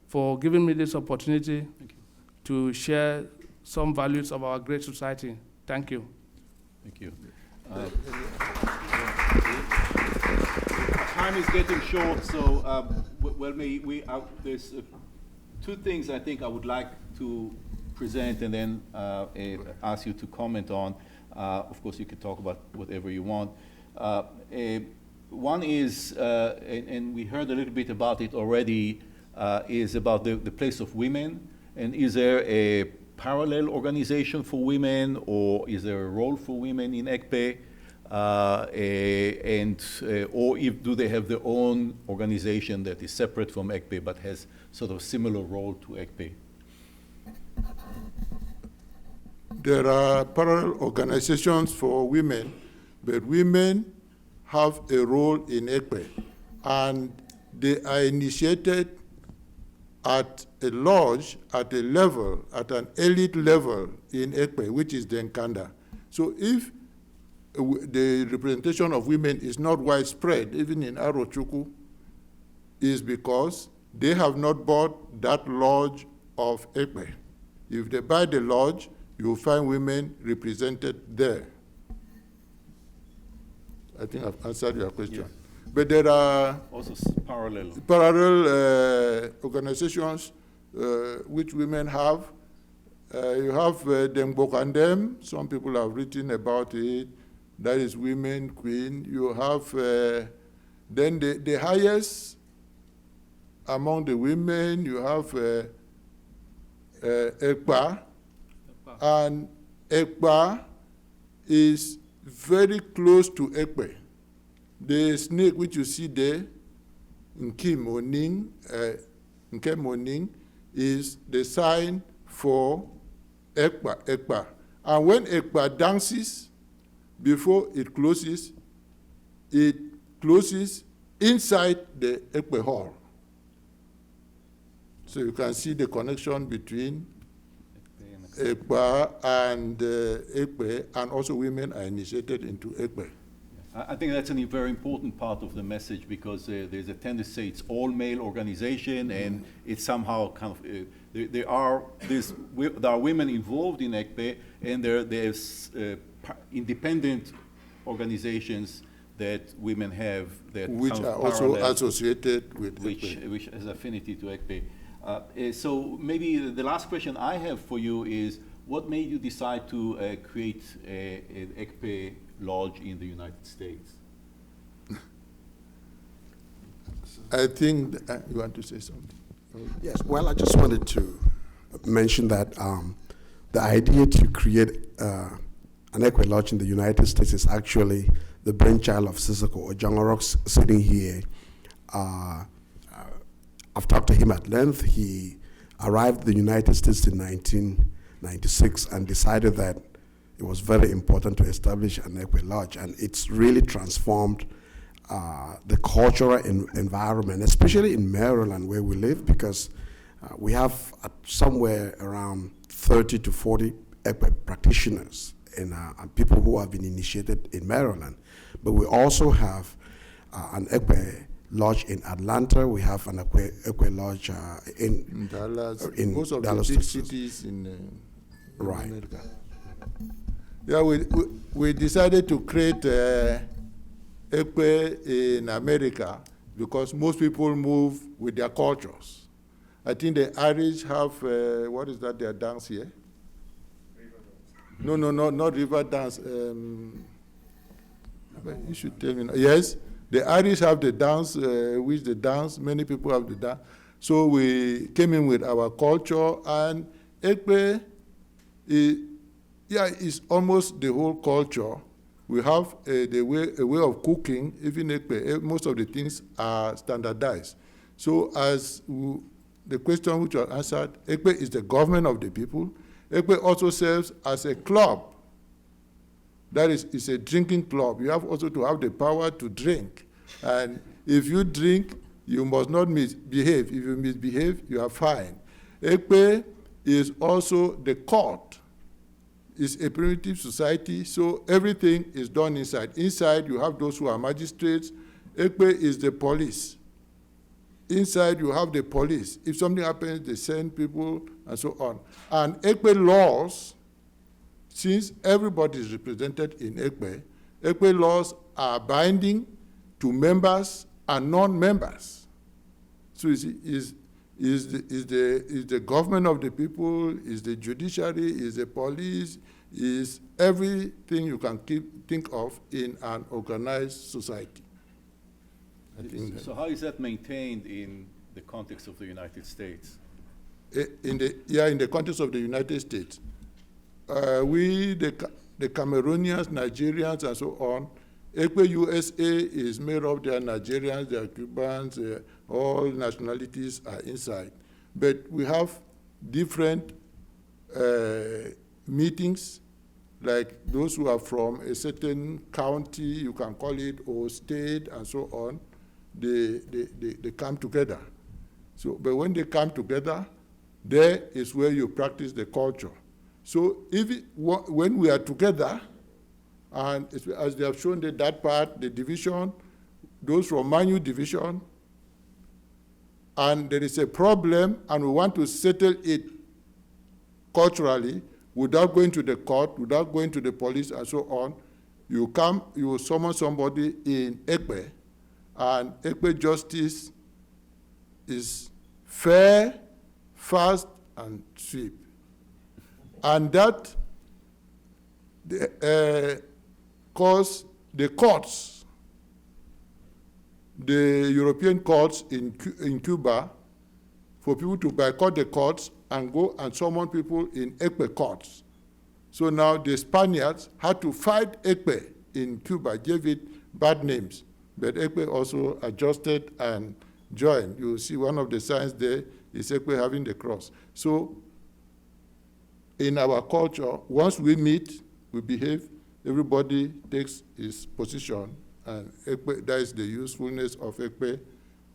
for giving me this opportunity to share some values of our great society. Thank you. Thank you. Time is getting short, so there's two things I think I would like to present and then ask you to comment on. Of course, you can talk about whatever you want. One is, and we heard a little bit about it already, is about the place of women. And is there a parallel organization for women, or is there a role for women in Ekpe? or if do they have their own organization that is separate from Ekpe but has sort of similar role to Ekpe? There are parallel organizations for women, but women have a role in Ekpe, and they are initiated at a lodge, at a level, at an elite level in Ekpe, which is the Nkanda. So if the representation of women is not widespread, even in Arochukwu, is because they have not bought that lodge of Ekpe. If they buy the lodge, you will find women represented there. I think I've answered your question. Yes. But there are Also parallel. organizations which women have. You have Dembokandem, some people have written about it. That is Women Queen. You have, then the highest among the women, you have Ekpe. And Ekpe is very close to Ekpe. The snake which you see there, Nke Moning, is the sign for Ekpe. And when Ekpe dances, before it closes inside the Ekpe hall. So you can see the connection between Ekpe and Ekpe, and also women are initiated into Ekpe. I think that's a very important part of the message, because there's a tendency it's all male organization, and it's somehow kind of there are women involved in Ekpe, and there's independent organizations that women have that which kind are of also parallel, associated with Ekpe. which has affinity to Ekpe. So maybe the last question I have for you is, what made you decide to create an Ekpe lodge in the United States? I think you want to say something. Yes, well, I just wanted to mention that the idea to create an Ekpe lodge in the United States is actually the brainchild of Sissoko Ojangorok sitting here. I've talked to him at length. He arrived in the United States in 1996 and decided that it was very important to establish an Ekpe lodge, and it's really transformed the cultural environment, especially in Maryland where we live, because we have somewhere around 30 to 40 Ekpe practitioners and people who have been initiated in Maryland. But we also have an Ekpe lodge in Atlanta. We have an Ekpe lodge in Dallas, in most of Dallas, the big Texas. cities in Right. America. Yeah, we decided to create Ekpe in America because most people move with their cultures. I think the Irish have, what is that, their dance here? No, not river dance. You should tell me now. Yes, the Irish have the dance, which the dance, many people have the dance. So we came in with our culture, and Ekpe it's almost the whole culture. We have a way of cooking, even Ekpe, most of the things are standardized. So as the question which was answered, Ekpe is the government of the people. Ekpe also serves as a club. That is, it's a drinking club. You have also to have the power to drink. And if you drink, you must not misbehave. If you misbehave, you are fined. Ekpe is also the court. It's a primitive society, so everything is done inside. Inside, you have those who are magistrates. Ekpe is the police. Inside, you have the police. If something happens, they send people, and so on. And Ekpe laws, since everybody is represented in Ekpe, Ekpe laws are binding to members and non-members. So is the government of the people, is the judiciary, is the police, is everything you can think of in an organized society. So how is that maintained in the context of the United States? In the context of the United States, we, the Cameroonians, Nigerians, and so on, Ekpe USA is made up, there are Nigerians, there are Cubans, all nationalities are inside. But we have different meetings, like those who are from a certain county, you can call it, or state, and so on, they come together. So, but when they come together, there is where you practice the culture. So when we are together, and as they have shown that part, the division, those from Manu division, and there is a problem, and we want to settle it culturally without going to the court, without going to the police, and so on, you will summon somebody in Ekpe, and Ekpe justice is fair, fast, and sweet. And that cause the courts, the European courts in Cuba, for people to boycott the courts and go and summon people in Ekpe courts. So now the Spaniards had to fight Ekpe in Cuba, gave it bad names, but Ekpe also adjusted and joined. You see one of the signs there is Ekpe having the cross. So in our culture, once we meet, we behave, everybody takes his position, and Ekpe, that is the usefulness of Ekpe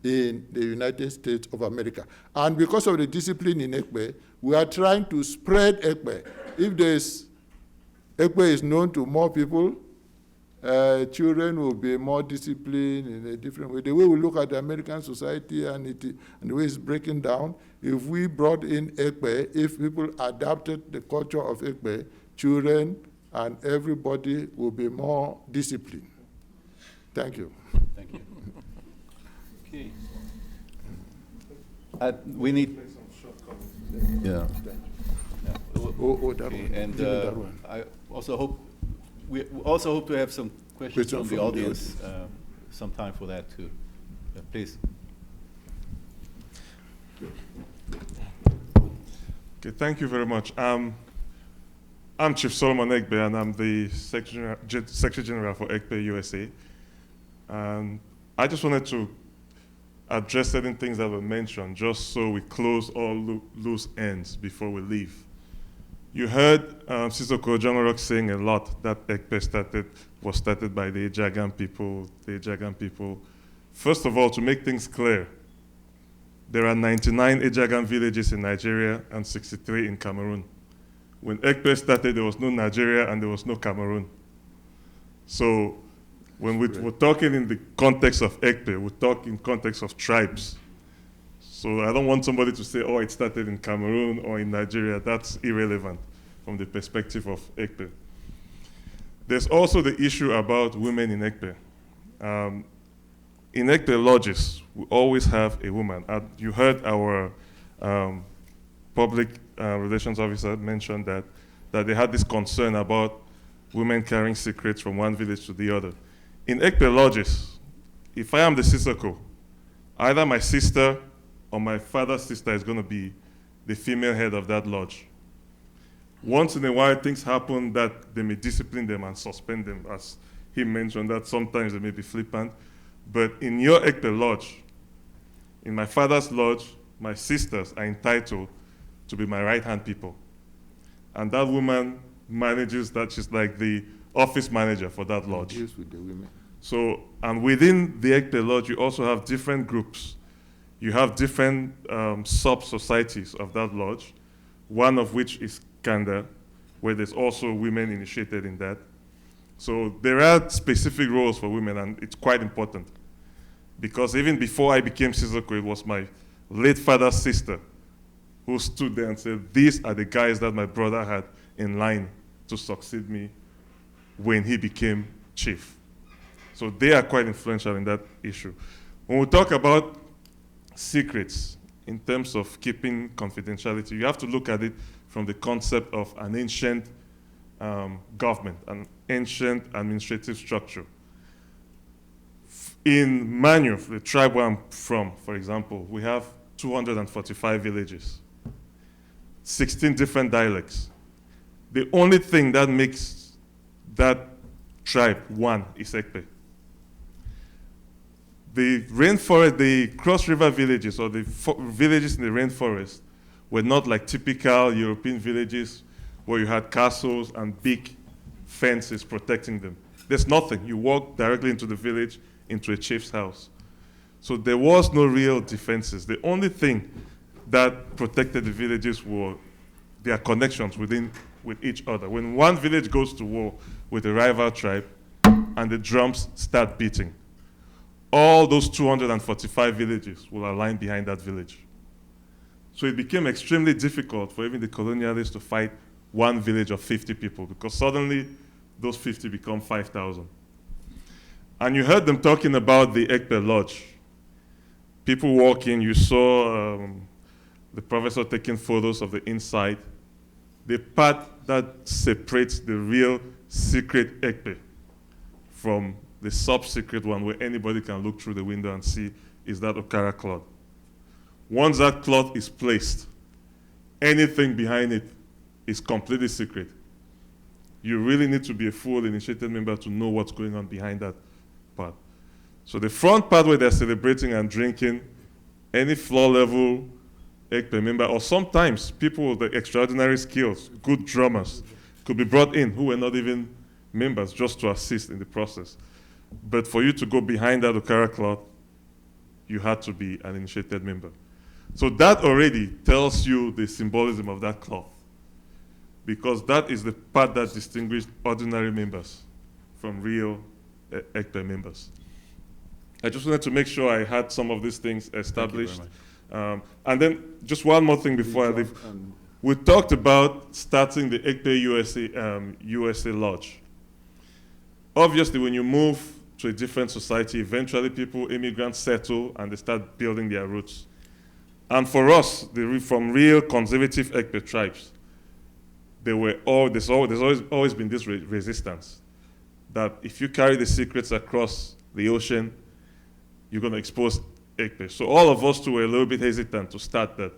in the United States of America. And because of the discipline in Ekpe, we are trying to spread Ekpe. If Ekpe is known to more people, children will be more disciplined in a different way. The way we look at the American society and the way it's breaking down, if we brought in Ekpe, if people adapted the culture of Ekpe, children and everybody will be more disciplined. Thank you. Thank you. Okay. We need. Yeah. That Okay. one. And That one. I also hope we also hope to have some questions from the audience. Some time for that too. Please. Okay, thank you very much. I'm Chief Solomon Ekpe, and I'm the Secretary General for Ekpe USA. And I just wanted to address certain things that were mentioned, just so we close all loose ends before we leave. You heard Sissoko John saying a lot that Ekpe was started by the Ejagan people. First of all, to make things clear, there are 99 Ejagan villages in Nigeria and 63 in Cameroon. When Ekpe started, there was no Nigeria and there was no Cameroon. So when we're talking in the context of Ekpe, we talk in context of tribes. So I don't want somebody to say, oh, it started in Cameroon or in Nigeria. That's irrelevant from the perspective of Ekpe. There's also the issue about women in Ekpe. In Ekpe lodges, we always have a woman. You heard our public relations officer mention that they had this concern about women carrying secrets from one village to the other. In Ekpe lodges, if I am the Sissoko, either my sister or my father's sister is going to be the female head of that lodge. Once in a while, things happen that they may discipline them and suspend them, as he mentioned, that sometimes they may be flippant. But in your Ekpe lodge, in my father's lodge, my sisters are entitled to be my right-hand people. And that woman manages that. She's like the office manager for that lodge. Deals with the women. So, and within the Ekpe lodge, you also have different groups. You have different sub-societies of that lodge, one of which is Kanda, where there's also women initiated in that. So there are specific roles for women, and it's quite important. Because even before I became Sissoko, it was my late father's sister who stood there and said, these are the guys that my brother had in line to succeed me when he became chief. So they are quite influential in that issue. When we talk about secrets in terms of keeping confidentiality, you have to look at it from the concept of an ancient government, an ancient administrative structure. In Manu, the tribe where I'm from, for example, we have 245 villages, 16 different dialects. The only thing that makes that tribe, one, is Ekpe. The rainforest, the cross river villages, or the villages in the rainforest, were not like typical European villages where you had castles and big fences protecting them. There's nothing. You walk directly into the village, into a chief's house. So there was no real defenses. The only thing that protected the villages were their connections with each other. When one village goes to war with a rival tribe and the drums start beating, all those 245 villages will align behind that village. So it became extremely difficult for even the colonialists to fight one village of 50 people, because suddenly those 50 become 5,000. And you heard them talking about the Ekpe Lodge. People walking, you saw the professor taking photos of the inside. The part that separates the real secret Ekpe from the sub-secret one where anybody can look through the window and see is that Ukara cloth. Once that cloth is placed, anything behind it is completely secret. You really need to be a full initiated member to know what's going on behind that part. So the front part where they're celebrating and drinking, any floor level Ekpe member, or sometimes people with the extraordinary skills, good drummers, could be brought in who were not even members just to assist in the process. But for you to go behind that Ukara cloth, you had to be an initiated member. So that already tells you the symbolism of that cloth, because that is the part that distinguished ordinary members from real Ekpe members. I just wanted to make sure I had some of these things established. And then just one more thing before I leave. We talked about starting the Ekpe USA Lodge. Obviously, when you move to a different society, eventually immigrants settle and they start building their roots. And for us, from real conservative Ekpe tribes, there's always been this resistance that if you carry the secrets across the ocean, you're going to expose Ekpe. So all of us too were a little bit hesitant to start that.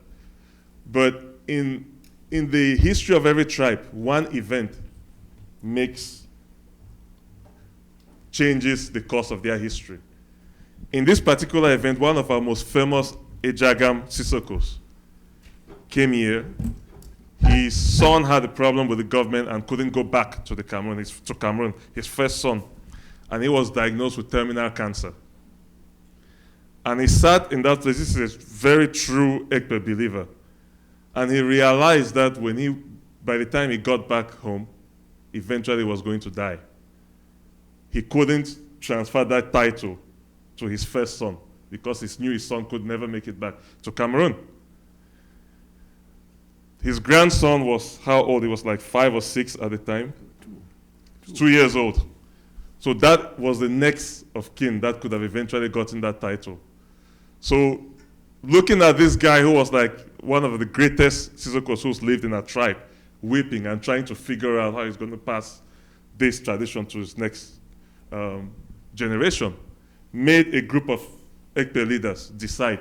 But in the history of every tribe, one event changes the course of their history. In this particular event, one of our most famous Ejagam Sisokos came here. His son had a problem with the government and couldn't go back to Cameroon, his first son. And he was diagnosed with terminal cancer. And he sat in that place. This is a very true Ekpe believer. And he realized that by the time he got back home, eventually he was going to die. He couldn't transfer that title to his first son because he knew his son could never make it back to Cameroon. His grandson was how old? He was like 5 or 6 at the time. 2 years old. So that was the next of kin that could have eventually gotten that title. So looking at this guy who was like one of the greatest Sisokos who's lived in a tribe, weeping and trying to figure out how he's going to pass this tradition to his next generation, made a group of Ekpe leaders decide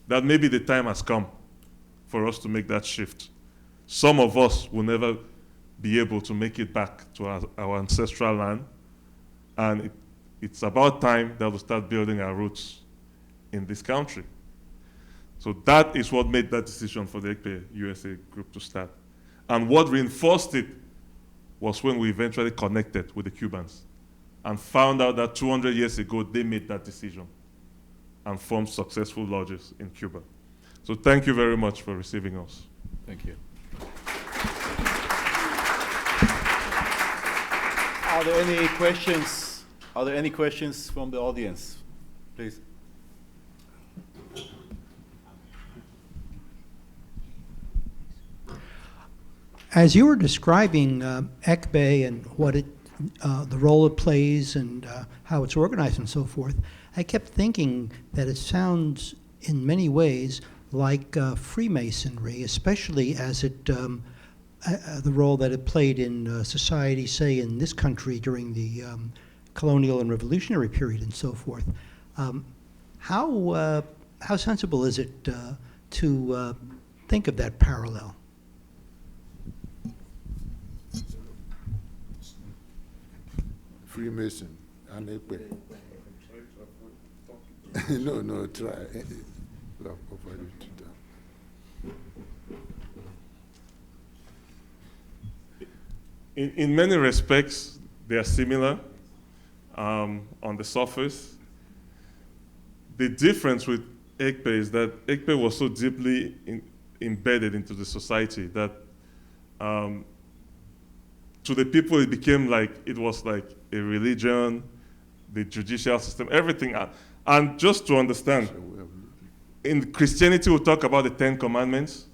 that maybe the time has come for us to make that shift. Some of us will never be able to make it back to our ancestral land, and it's about time that we start building our roots in this country. So that is what made that decision for the Ekpe USA group to start. And what reinforced it was when we eventually connected with the Cubans and found out that 200 years ago, they made that decision and formed successful lodges in Cuba. So thank you very much for receiving us. Thank you. Are there any questions? Are there any questions from the audience? Please. As you were describing Ekpe and what the role it plays and how it's organized and so forth, I kept thinking that it sounds in many ways like Freemasonry, especially as the role that it played in society, say in this country during the colonial and revolutionary period and so forth. How sensible is it to think of that parallel? Freemason and Ekpe. No, try. Look, over it to them. In many respects, they are similar on the surface. The difference with Ekpe is that Ekpe was so deeply embedded into the society that to the people it became like, it was like a religion, the judicial system, everything. And just to understand, in Christianity we talk about the 10 Commandments.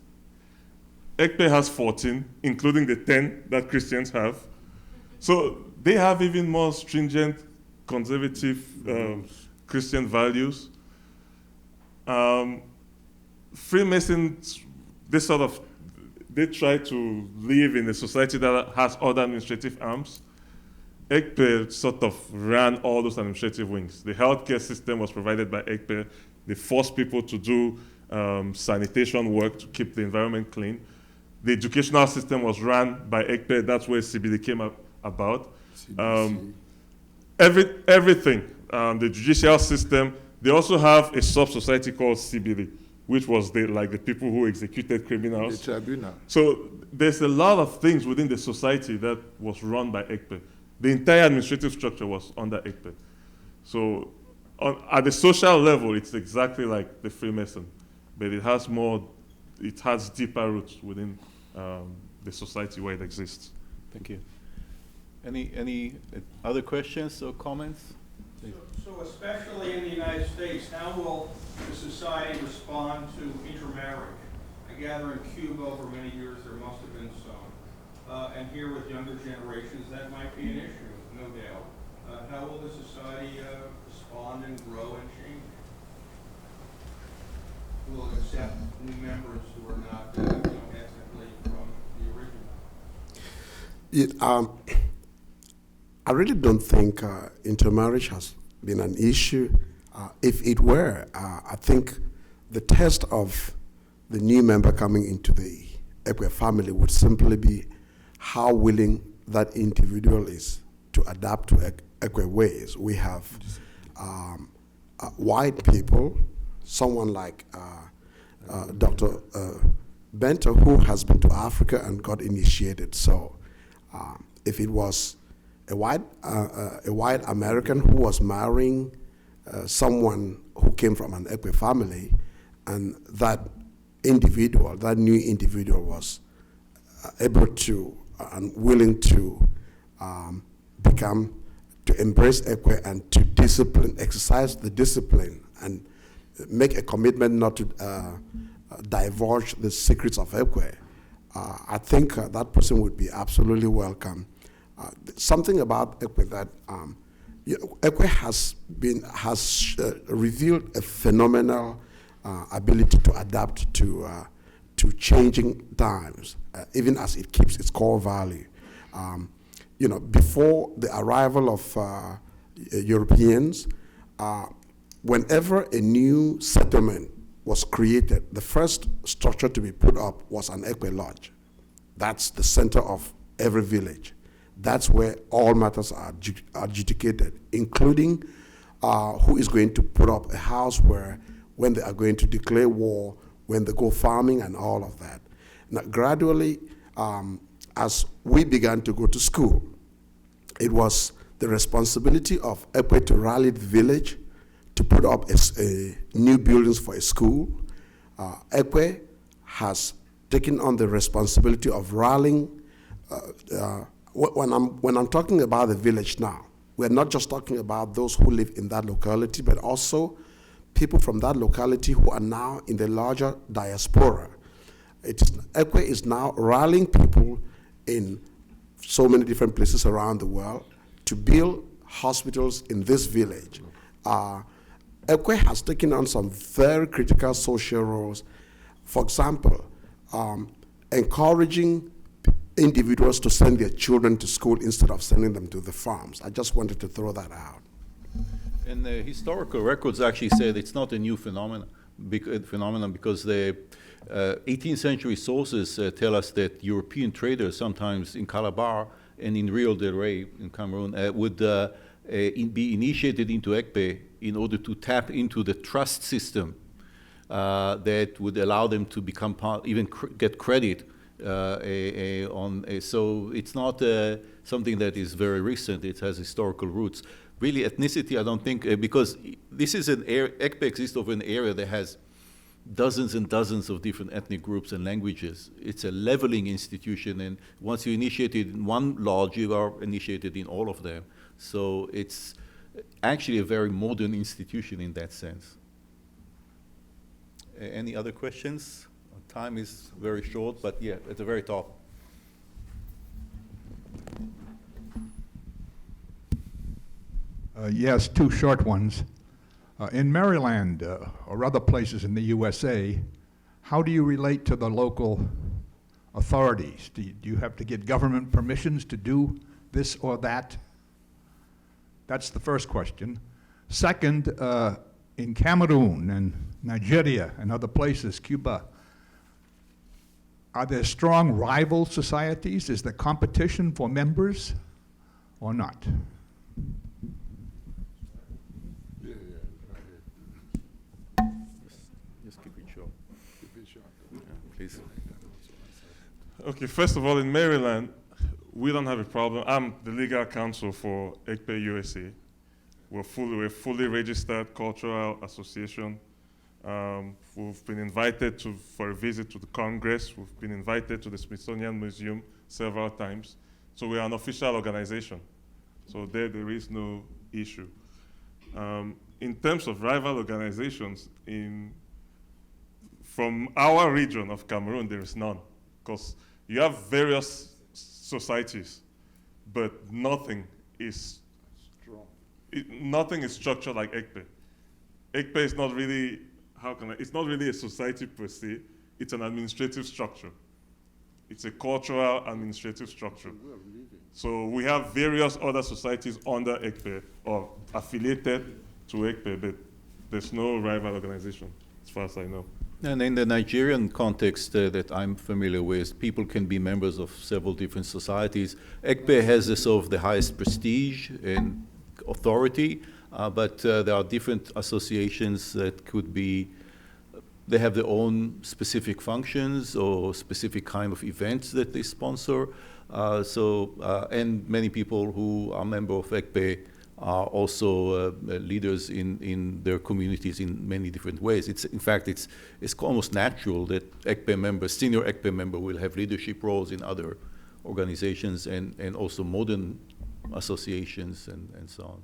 Ekpe has 14, including the 10 that Christians have. So they have even more stringent, conservative Christian values. Freemasons, they try to live in a society that has other administrative arms. Ekpe sort of ran all those administrative wings. The healthcare system was provided by Ekpe. They forced people to do sanitation work to keep the environment clean. The educational system was run by Ekpe. That's where CBD came about. Everything, the judicial system. They also have a sub-society called CBD, which was the people who executed criminals. The tribunal. So there's a lot of things within the society that was run by Ekpe. The entire administrative structure was under Ekpe. So at the social level, it's exactly like the Freemason, but it has deeper roots within the society where it exists. Thank you. Any other questions or comments? So especially in the United States, how will the society respond to intermarriage? I gather in Cuba over many years there must have been some. And here with younger generations, that might be an issue, no doubt. How will the society respond and grow and change? Will it accept new members who are not ethnically from the original? I really don't think intermarriage has been an issue. If it were, I think the test of the new member coming into the Ekpe family would simply be how willing that individual is to adapt to Ekpe ways. We have white people, someone like Dr. Bentor, who has been to Africa and got initiated. So if it was a white American who was marrying someone who came from an Ekpe family, and that new individual was able to and willing to embrace Ekpe and to exercise the discipline and make a commitment not to divulge the secrets of Ekpe, I think that person would be absolutely welcome. Something about Ekpe that Ekpe has revealed a phenomenal ability to adapt to changing times, even as it keeps its core value. Before the arrival of Europeans, whenever a new settlement was created, the first structure to be put up was an Ekpe lodge. That's the center of every village. That's where all matters are adjudicated, including who is going to put up a house where, when they are going to declare war, when they go farming and all of that. Now, gradually, as we began to go to school, it was the responsibility of Ekpe to rally the village to put up a new buildings for a school. Ekpe has taken on the responsibility of rallying. When I'm talking about the village now, we're not just talking about those who live in that locality, but also people from that locality who are now in the larger diaspora. Ekpe is now rallying people in so many different places around the world to build hospitals in this village. Ekpe has taken on some very critical social roles. For example, encouraging individuals to send their children to school instead of sending them to the farms. I just wanted to throw that out. And the historical records actually said it's not a new phenomenon because the 18th century sources tell us that European traders sometimes in Calabar and in Rio del Rey in Cameroon would be initiated into Ekpe in order to tap into the trust system that would allow them to become part, even get credit so it's not something that is very recent. It has historical roots. Really, ethnicity, I don't think, because this is an area, Ekpe exists over an area that has dozens and dozens of different ethnic groups and languages. It's a leveling institution, and once you're initiated in one lodge, you are initiated in all of them. So it's actually a very modern institution in that sense. Any other questions? Time is very short, but yeah, at the very top. Yes, two short ones. In Maryland or other places in the USA, how do you relate to the local authorities? Do you have to get government permissions to do this or that? That's the first question. Second, in Cameroon and Nigeria and other places, Cuba, are there strong rival societies? Is there competition for members or not? Just keep it short. Yeah, please. Okay, first of all, in Maryland, we don't have a problem. I'm the legal counsel for Ekpe USA. We're fully registered cultural association. We've been invited for a visit to the Congress. We've been invited to the Smithsonian Museum several times. So we are an official organization. So there is no issue. In terms of rival organizations, from our region of Cameroon, there is none. Because you have various societies, but nothing is structured like Ekpe. Ekpe is not really, it's not really a society per se, it's an administrative structure. It's a cultural administrative structure. So we have various other societies under Ekpe or affiliated to Ekpe, but there's no rival organization, as far as I know. And in the Nigerian context that I'm familiar with, people can be members of several different societies. Ekpe has sort of the highest prestige and authority, but there are different associations that could be, they have their own specific functions or specific kind of events that they sponsor. And many people who are members of Ekpe are also leaders in their communities in many different ways. In fact, it's almost natural that Ekpe members, senior Ekpe member will have leadership roles in other organizations and also modern associations and so on.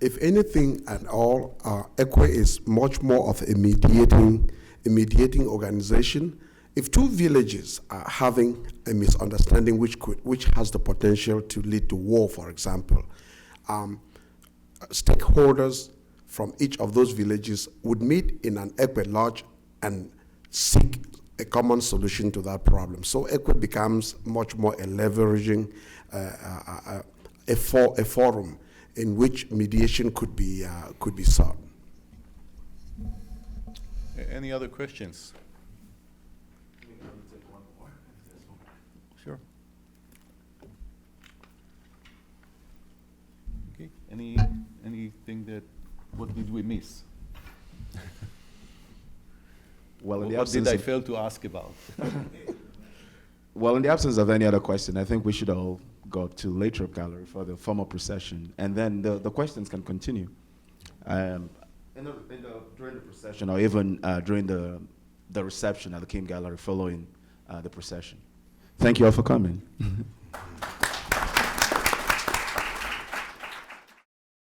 If anything at all, Ekpe is much more of a mediating organization. If two villages are having a misunderstanding which has the potential to lead to war, for example, stakeholders from each of those villages would meet in an Ekpe lodge and seek a common solution to that problem. So Ekpe becomes much more a leveraging, a forum in which mediation could be sought. Any other questions? Sure. Okay. Anything what did we miss? Well, in the what did absence I of- fail to ask about? Well, in the absence of any other question, I think we should all go to Lathrop Gallery for the formal procession, and then the questions can continue during the procession, or even during the reception at the Kim Gallery following the procession. Thank you all for coming.